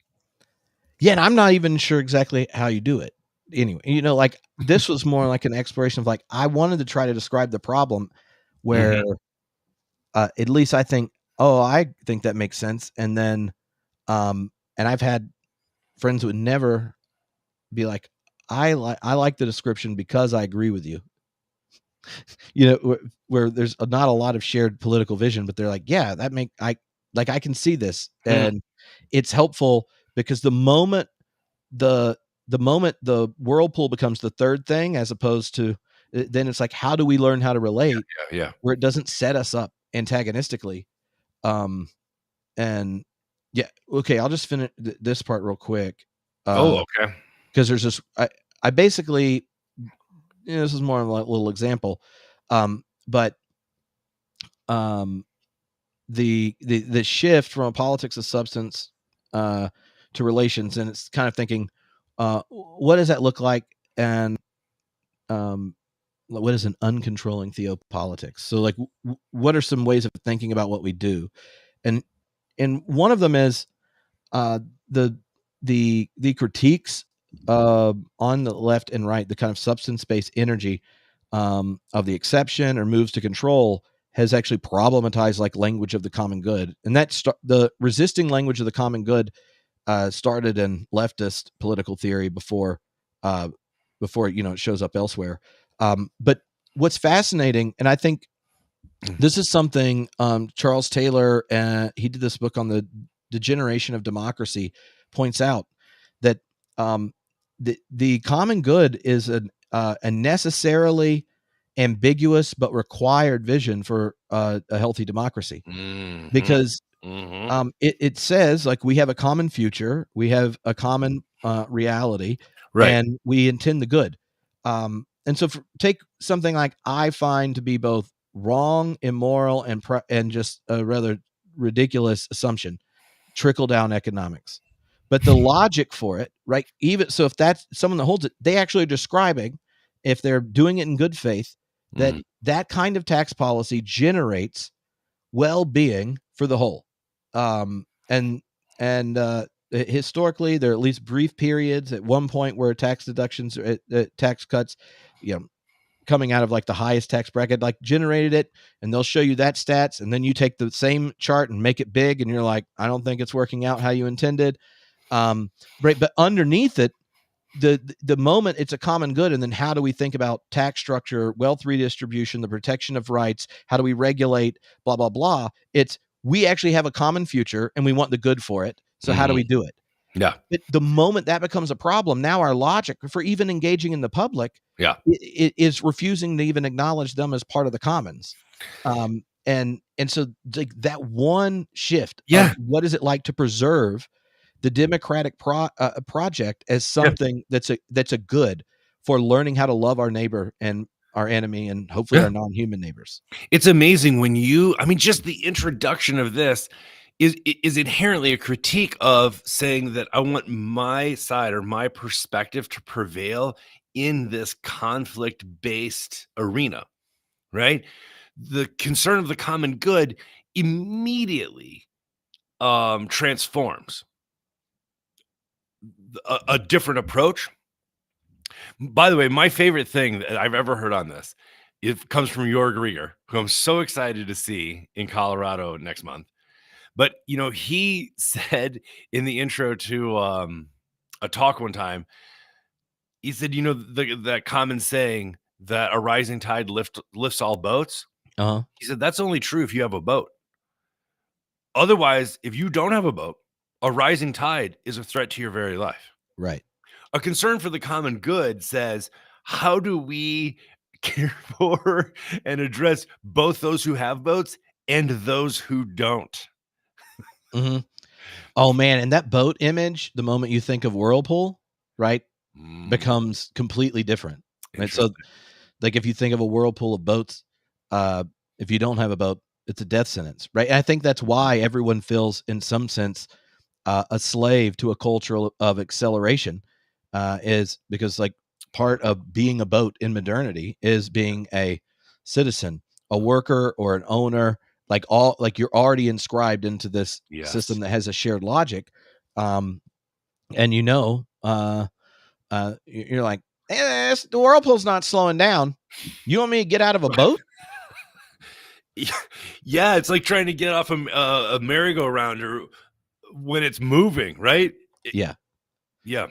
yeah, and I'm not even sure exactly how you do it. Anyway, like, this was more like an exploration of, like, I wanted to try to describe the problem where Mhm. at least I think, oh, I think that makes sense. And then and I've had friends who would never be like, I like the description because I agree with you. Where there's not a lot of shared political vision, but they're like, yeah, I can see this. Mm. And it's helpful because the the moment the whirlpool becomes the third thing, as opposed to then it's like, how do we learn how to relate Yeah, yeah. where it doesn't set us up antagonistically? And yeah, okay, I'll just finish this part real quick. Oh, okay. Because there's this, I basically, this is more of a little example, but um, the shift from a politics of substance to relations, and it's kind of thinking, what does that look like, and um, what is an uncontrolling theopolitics? So, like, what are some ways of thinking about what we do? And one of them is uh, the the critiques on the left and right, the kind of substance based energy of the exception or moves to control has actually problematized, like, language of the common good, and that's the resisting language of the common good started in leftist political theory before it shows up elsewhere. But what's fascinating, and I think this is something Charles Taylor, he did this book on the degeneration of democracy, points out that the common good is a necessarily ambiguous but required vision for a healthy democracy, Mhm. because Mhm. it says, like, we have a common future, we have a common reality, Right. and we intend the good. And so, take something like I find to be both wrong, immoral, and just a rather ridiculous assumption: trickle down economics. But the logic for it, right? Even so, if that's someone that holds it, they actually are describing, if they're doing it in good faith, that Mhm. that kind of tax policy generates well-being for the whole. And historically, there are at least brief periods at one point where tax deductions, tax cuts, you know, coming out of like the highest tax bracket, like generated it, and they'll show you that stats, and then you take the same chart and make it big, and you're like, I don't think it's working out how you intended. Right, but underneath it, the moment it's a common good, and then how do we think about tax structure, wealth redistribution, the protection of rights, how do we regulate, blah blah blah. It's, we actually have a common future and we want the good for it, so how do we Mhm. do it? Yeah. But the moment that becomes a problem, now our logic for even engaging in the public Yeah. is refusing to even acknowledge them as part of the commons. And so, like, that one shift of Yeah. what is it like to preserve the democratic project as Yeah. something that's a good for learning how to love our neighbor and our enemy, and hopefully Yeah. our non-human neighbors. It's amazing when I mean, just the introduction of this is inherently a critique of saying that I want my side or my perspective to prevail in this conflict-based arena, right? The concern of the common good immediately transforms a different approach. By the way, my favorite thing that I've ever heard on this, it comes from Jorg Rieger, who I'm so excited to see in Colorado next month. But, he said in the intro to, a talk one time, he said, that common saying that a rising tide lifts all boats? Uh-huh. He said, "That's only true if you have a boat. Otherwise, if you don't have a boat, a rising tide is a threat to your very life." Right. A concern for the common good says, how do we care for and address both those who have boats and those who don't? Mhm. Oh, man, and that boat image, the moment you think of whirlpool, right, Mm, becomes completely different. Right, so, interesting. like, if you think of a whirlpool of boats, uh, if you don't have a boat, it's a death sentence, right? And I think that's why everyone feels, in some sense, a slave to a culture of acceleration, is because, like, part of being a boat in modernity is being a citizen, a worker, or an owner. Like, you're already inscribed into this Yes. system that has a shared logic, um, and you're like, the whirlpool's not slowing down. You want me to get out of a boat? Yeah, yeah, it's like trying to get off a merry-go-round or when it's moving, right? It Yeah. Yeah.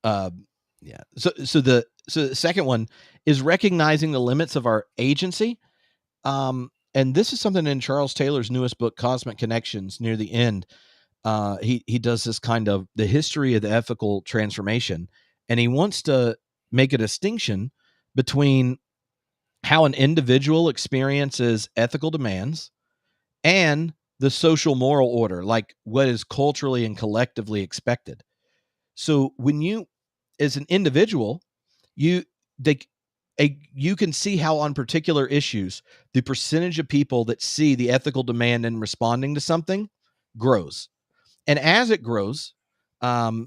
Um, yeah. So the second one is recognizing the limits of our agency. And this is something in Charles Taylor's newest book, Cosmic Connections, near the end. He does this kind of the history of the ethical transformation, and he wants to make a distinction between how an individual experiences ethical demands and the social moral order, like what is culturally and collectively expected. So when you, as an individual, you they you can see how on particular issues the percentage of people that see the ethical demand in responding to something grows. And as it grows,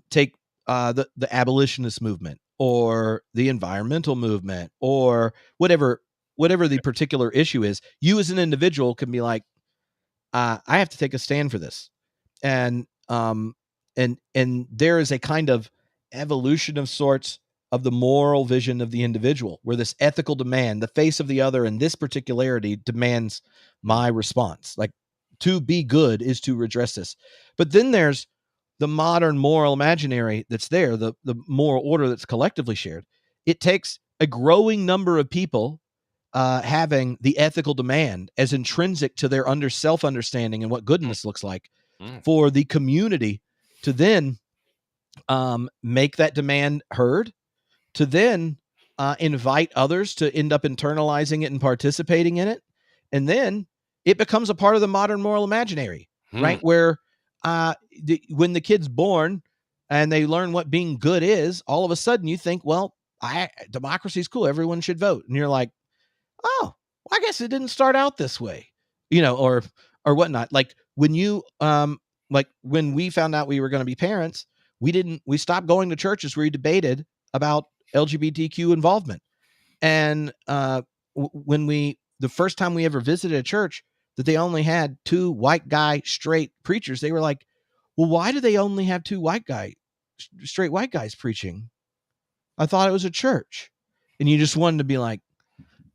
take the abolitionist movement or the environmental movement or whatever the particular issue is, you as an individual can be like, I have to take a stand for this. And there is a kind of evolution of sorts of the moral vision of the individual, where this ethical demand, the face of the other, and this particularity demands my response. Like, to be good is to redress this. But then there's the modern moral imaginary that's there, the moral order that's collectively shared. It takes a growing number of people having the ethical demand as intrinsic to their self-understanding and what goodness looks like, Mm. for the community to then make that demand heard, to then invite others to end up internalizing it and participating in it. And then it becomes a part of the modern moral imaginary, right? Mm. Where when the kid's born and they learn what being good is, all of a sudden you think, well, democracy's cool. Everyone should vote. And you're like, oh, well, I guess it didn't start out this way, or whatnot. Like when when we found out we were going to be parents, we stopped going to churches where we debated about LGBTQ involvement. And the first time we ever visited a church that they only had two white guy straight preachers, they were like, well, why do they only have two straight white guys preaching? I thought it was a church. And you just wanted to be like,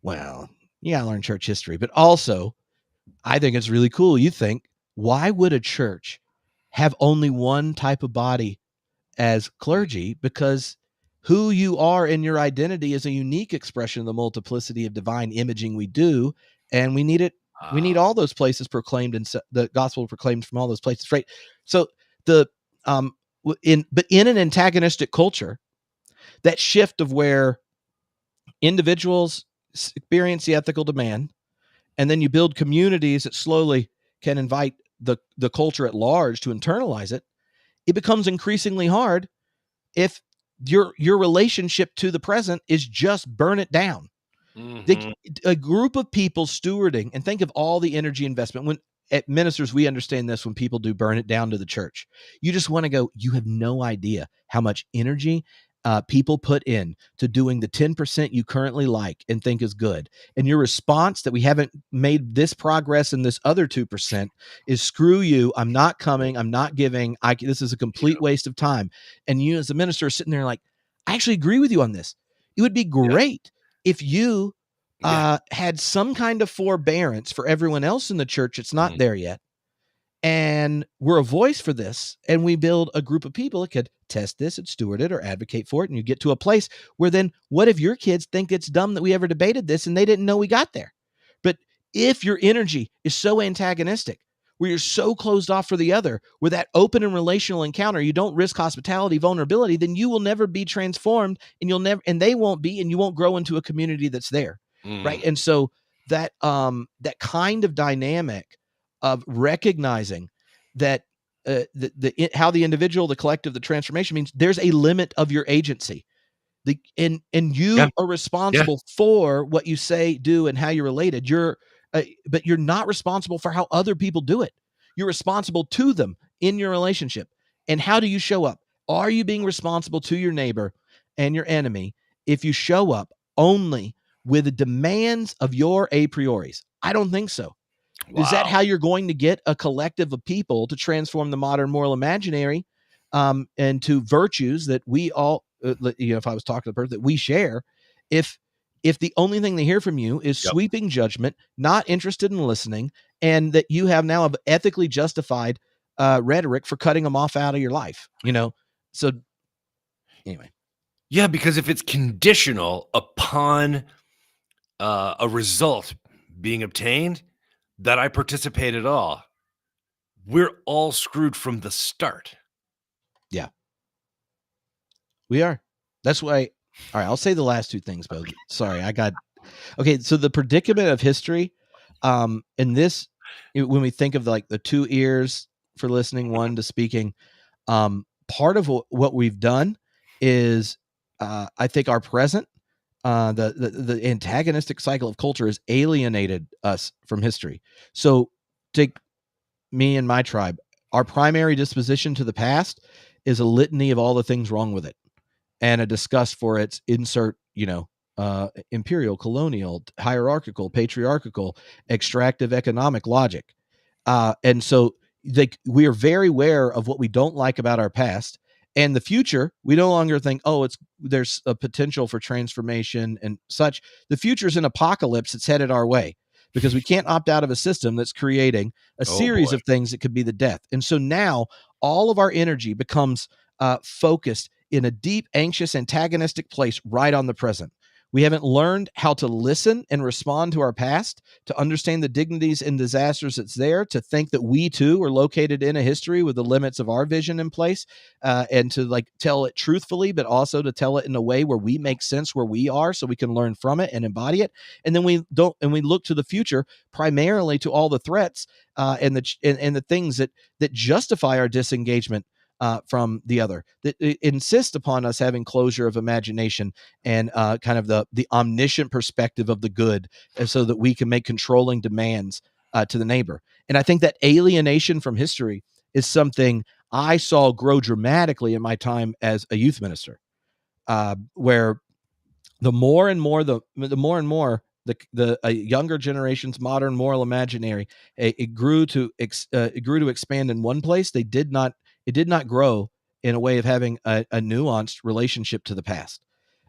well, you gotta learn church history. But also, I think it's really cool. You think, why would a church have only one type of body as clergy? Because who you are in your identity is a unique expression of the multiplicity of divine imaging we do. And we need it. We need all those places proclaimed, and the gospel proclaimed from all those places, right? So in an antagonistic culture, that shift of where individuals experience the ethical demand, and then you build communities that slowly can invite the culture at large to internalize it, it becomes increasingly hard if your relationship to the present is just burn it down. Mm-hmm. A group of people stewarding, and think of all the energy investment. When at ministers, we understand this. When people do burn it down to the church, you just want to go, you have no idea how much energy people put in to doing the 10% you currently like and think is good. And your response that we haven't made this progress in this other 2% is, screw you. I'm not coming. I'm not giving. This is a complete waste of time. And you as a minister are sitting there like, I actually agree with you on this. It would be great if you had some kind of forbearance for everyone else in the church that's not there yet. And we're a voice for this. And we build a group of people that could test this and steward it or advocate for it. And you get to a place where then, what if your kids think it's dumb that we ever debated this and they didn't know we got there? But if your energy is so antagonistic, where you're so closed off for the other, where that open and relational encounter, you don't risk hospitality, vulnerability, then you will never be transformed, and they won't be, and you won't grow into a community that's there. Right. And so that kind of dynamic of recognizing that how the individual, the collective, the transformation means there's a limit of your agency. And you are responsible for what you say, do, and how you're related. But you're not responsible for how other people do it. You're responsible to them in your relationship. And how do you show up? Are you being responsible to your neighbor and your enemy if you show up only with the demands of your a prioris? I don't think so. Wow. Is that how you're going to get a collective of people to transform the modern moral imaginary into virtues that we all, if I was talking to the person, that we share? If the only thing they hear from you is sweeping judgment, not interested in listening, and that you have now an ethically justified rhetoric for cutting them off out of your life, So anyway. Yeah, because if it's conditional upon a result being obtained that I participate at all, we're all screwed from the start. Yeah. We are. That's why. All right, I'll say the last two things, Bo. Sorry, okay. So the predicament of history, in this, when we think of the two ears for listening, one to speaking, part of what we've done is, I think our present, the antagonistic cycle of culture has alienated us from history. So take me and my tribe. Our primary disposition to the past is a litany of all the things wrong with it, and a disgust for its imperial, colonial, hierarchical, patriarchal, extractive economic logic. And so we are very aware of what we don't like about our past. And the future, we no longer think, there's a potential for transformation and such. The future is an apocalypse that's headed our way, because we can't opt out of a system that's creating a series of things that could be the death. And so now all of our energy becomes focused in a deep, anxious, antagonistic place right on the present. We haven't learned how to listen and respond to our past, to understand the dignities and disasters that's there, to think that we too are located in a history with the limits of our vision in place, and to like tell it truthfully, but also to tell it in a way where we make sense where we are so we can learn from it and embody it. And then we look to the future primarily to all the threats and the things that justify our disengagement from the other, that insist upon us having closure of imagination and kind of the omniscient perspective of the good, so that we can make controlling demands to the neighbor. And I think that alienation from history is something I saw grow dramatically in my time as a youth minister, where the more and more the younger generation's modern moral imaginary, it grew to expand in one place. It did not grow in a way of having a nuanced relationship to the past.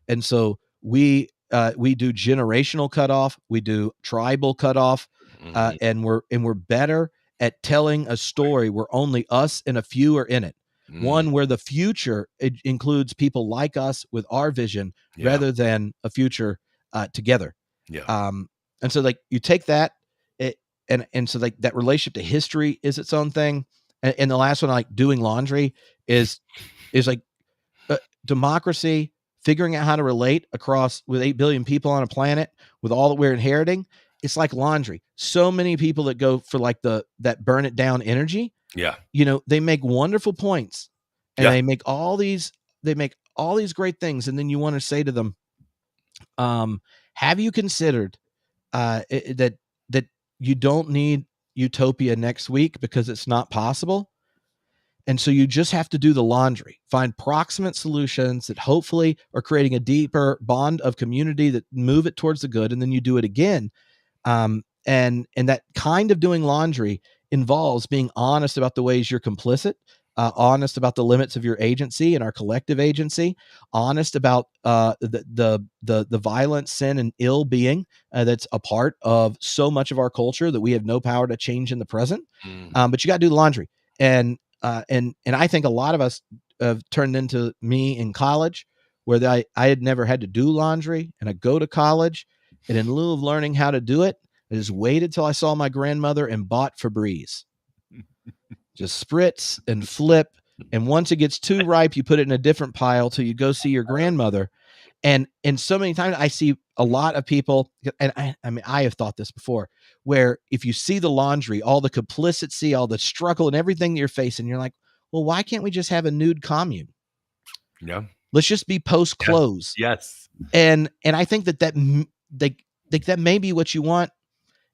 And so we do generational cutoff, we do tribal cutoff, Mhm. and we're better at telling a story where only us and a few are in it. Mm. One where the future includes people like us with our vision, Yeah. rather than a future together. Yeah. Um, and so like you take that, it, and so like that relationship to history is its own thing. And the last one, like doing laundry, is like democracy, figuring out how to relate across with 8 billion people on a planet with all that we're inheriting. It's like laundry. So many people that go for like that burn it down energy, Yeah. they make wonderful points, and Yeah. they make all these great things. And then you want to say to them, have you considered that you don't need utopia next week because it's not possible? And so you just have to do the laundry, find proximate solutions that hopefully are creating a deeper bond of community that move it towards the good. And then you do it again. And that kind of doing laundry involves being honest about the ways you're complicit, honest about the limits of your agency and our collective agency, honest about the violence, sin, and ill being that's a part of so much of our culture that we have no power to change in the present. Mhm. But you got to do the laundry, and I think a lot of us have turned into me in college, where I had never had to do laundry, and I go to college, and in lieu of learning how to do it, I just waited till I saw my grandmother and bought Febreze. Just spritz and flip. And once it gets too ripe, you put it in a different pile till you go see your grandmother. And so many times I see a lot of people, and I mean, I have thought this before, where if you see the laundry, all the complicity, all the struggle and everything that you're facing, you're like, well, why can't we just have a nude commune? Yeah. Let's just be post Yes. close. Yes. And I think that may be what you want.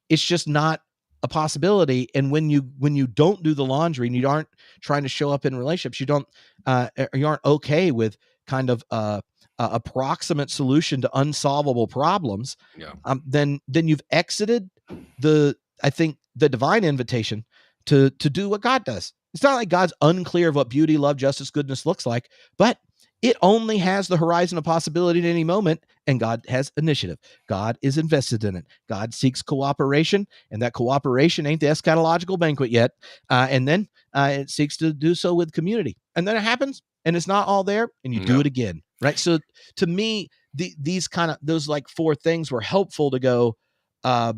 It's just not a possibility. And when you don't do the laundry and you aren't trying to show up in relationships, you aren't okay with kind of a approximate solution to unsolvable problems. Yeah. Then you've exited I think the divine invitation to do what God does. It's not like God's unclear of what beauty, love, justice, goodness looks like, but it only has the horizon of possibility at any moment, and God has initiative. God is invested in it. God seeks cooperation, and that cooperation ain't the eschatological banquet yet. And then it seeks to do so with community. And then it happens, and it's not all there, and you do Yeah. it again, right? So to me, these kind of those like four things were helpful to go, how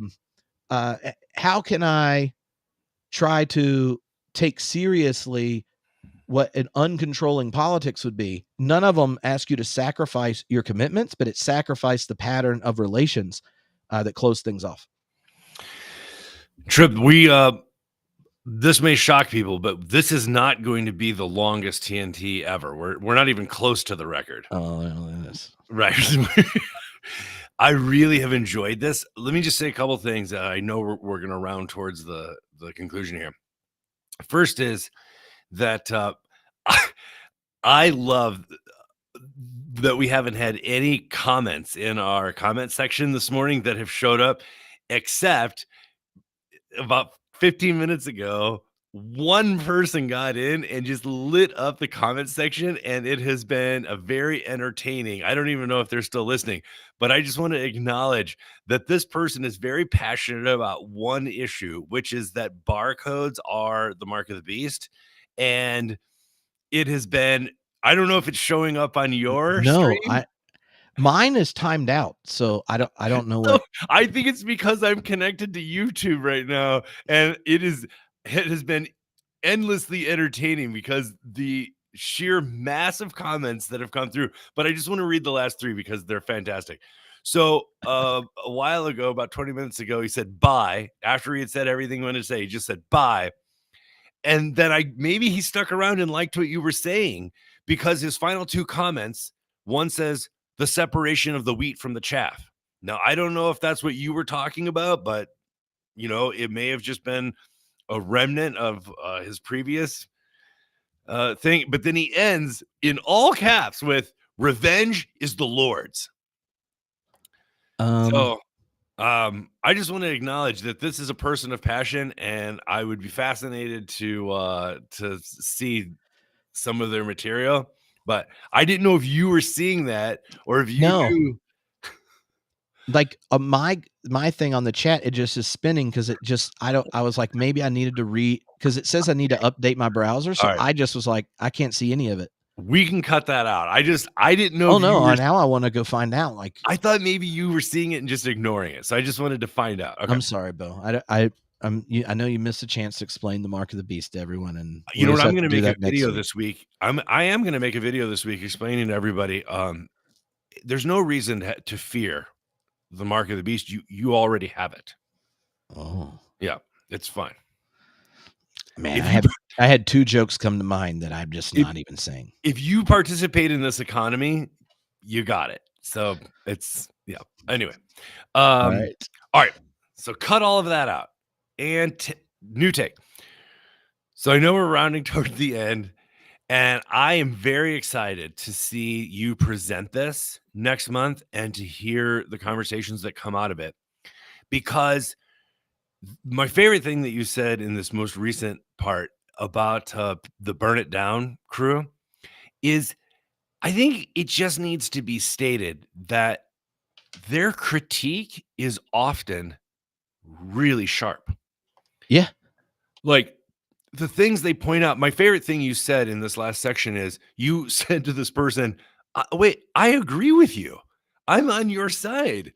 can I try to take seriously what an uncontrolling politics would be? None of them ask you to sacrifice your commitments, but it sacrificed the pattern of relations that close things off. Tripp, this may shock people, but this is not going to be the longest TNT ever. We're not even close to the record. Oh, yes. Right. I really have enjoyed this. Let me just say a couple things that I know we're going to round towards the conclusion here. First is that I love that we haven't had any comments in our comment section this morning that have showed up, except about 15 minutes ago, one person got in and just lit up the comment section, and it has been a very entertaining. I don't even know if they're still listening, but I just want to acknowledge that this person is very passionate about one issue, which is that barcodes are the mark of the beast. And it has been, I don't know if it's showing up on your No, stream. Mine is timed out, so I don't know So what. I think it's because I'm connected to YouTube right now, and it has been endlessly entertaining because the sheer massive comments that have come through. But I just want to read the last three because they're fantastic. So a while ago, about 20 minutes ago, he said bye. After he had said everything he wanted to say, he just said bye. And then maybe he stuck around and liked what you were saying because his final two comments, one says the separation of the wheat from the chaff. Now, I don't know if that's what you were talking about, but it may have just been a remnant of his previous thing. But then he ends in all caps with revenge is the Lord's. Um, So I just want to acknowledge that this is a person of passion, and I would be fascinated to see some of their material. But I didn't know if you were seeing that or if you no, knew. like, my thing on the chat, it just is spinning because it just I was like, maybe I needed to because it says I need to update my browser, All so right, I just was like, I can't see any of it. we can cut that out. I didn't know Oh, if you no, were. now I wanna go find out, like, I thought maybe you were seeing it and just ignoring it. So I just wanted to find out. Okay. I'm sorry, Bo. I know you missed a chance to explain the mark of the beast to everyone, and You we'll know what? just I'm have going to to do make a that next video week. this week. I am going to make a video this week explaining to everybody. There's no reason to fear the mark of the beast. You already have it. Oh, Yeah, it's fine. man, If you I had 2 jokes come to mind that I'm just if not even saying. if you participate in this economy, you got it. So it's yeah. Anyway, um, Alright. all right. So cut all of that out and new take. So I know we're rounding toward the end, and I am very excited to see you present this next month and to hear the conversations that come out of it. Because my favorite thing that you said in this most recent part about the Burn It Down crew is I think it just needs to be stated that their critique is often really sharp. Yeah. Like the things they point out, my favorite thing you said in this last section is you said to this person, wait, I agree with you. I'm on your side.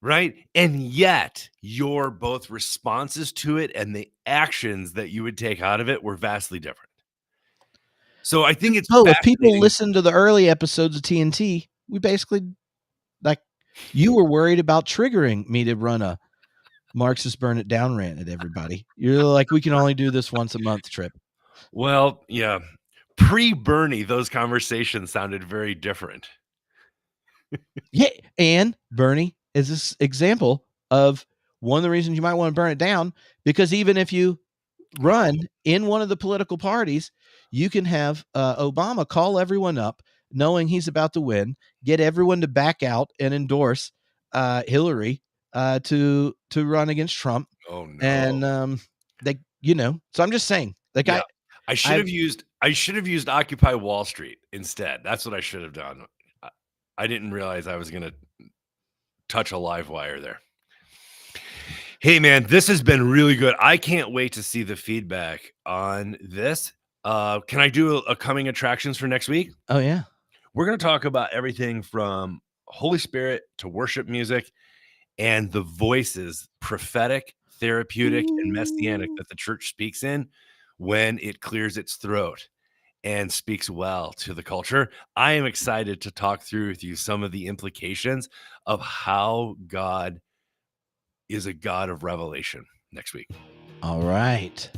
Right. And yet your both responses to it and the actions that you would take out of it were vastly different. So I think it's Oh, if people fascinating. listen to the early episodes of TNT, we basically like, you were worried about triggering me to run a Marxist burn it down rant at everybody. You're like, "We can only do this once a month, Tripp." Well, yeah. Pre Bernie, those conversations sounded very different. Yeah, and Bernie is this example of one of the reasons you might wanna burn it down, because even if you run in one of the political parties, you can have, Obama call everyone up knowing he's about to win, get everyone to back out and endorse, Hillary, to run against Trump, Oh no. and, so I'm just saying, like, Yeah. I've I should have used Occupy Wall Street instead. That's what I should have done. I, I didn't realize I was gonna touch a live wire there. Hey man, this has been really good. I can't wait to see the feedback on this. Can I do a coming attractions for next week? Oh, yeah. We're going to talk about everything from Holy Spirit to worship music and the voices, prophetic, therapeutic, and messianic Ooh. that the church speaks in when it clears its throat and speaks well to the culture. I am excited to talk through with you some of the implications of how God is a God of revelation next week. All right.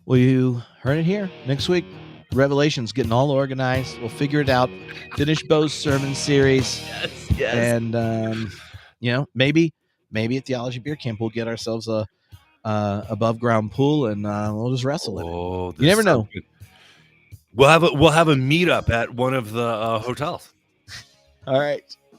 Well, you heard it here. Next week, Revelation's getting all organized. We'll figure it out. Finish Bo's sermon series, Yes, yes. and maybe at Theology Beer Camp we'll get ourselves a above ground pool, and we'll just wrestle in it. Oh, You this never sounds know. good. We'll have a meetup at one of the hotels. All right.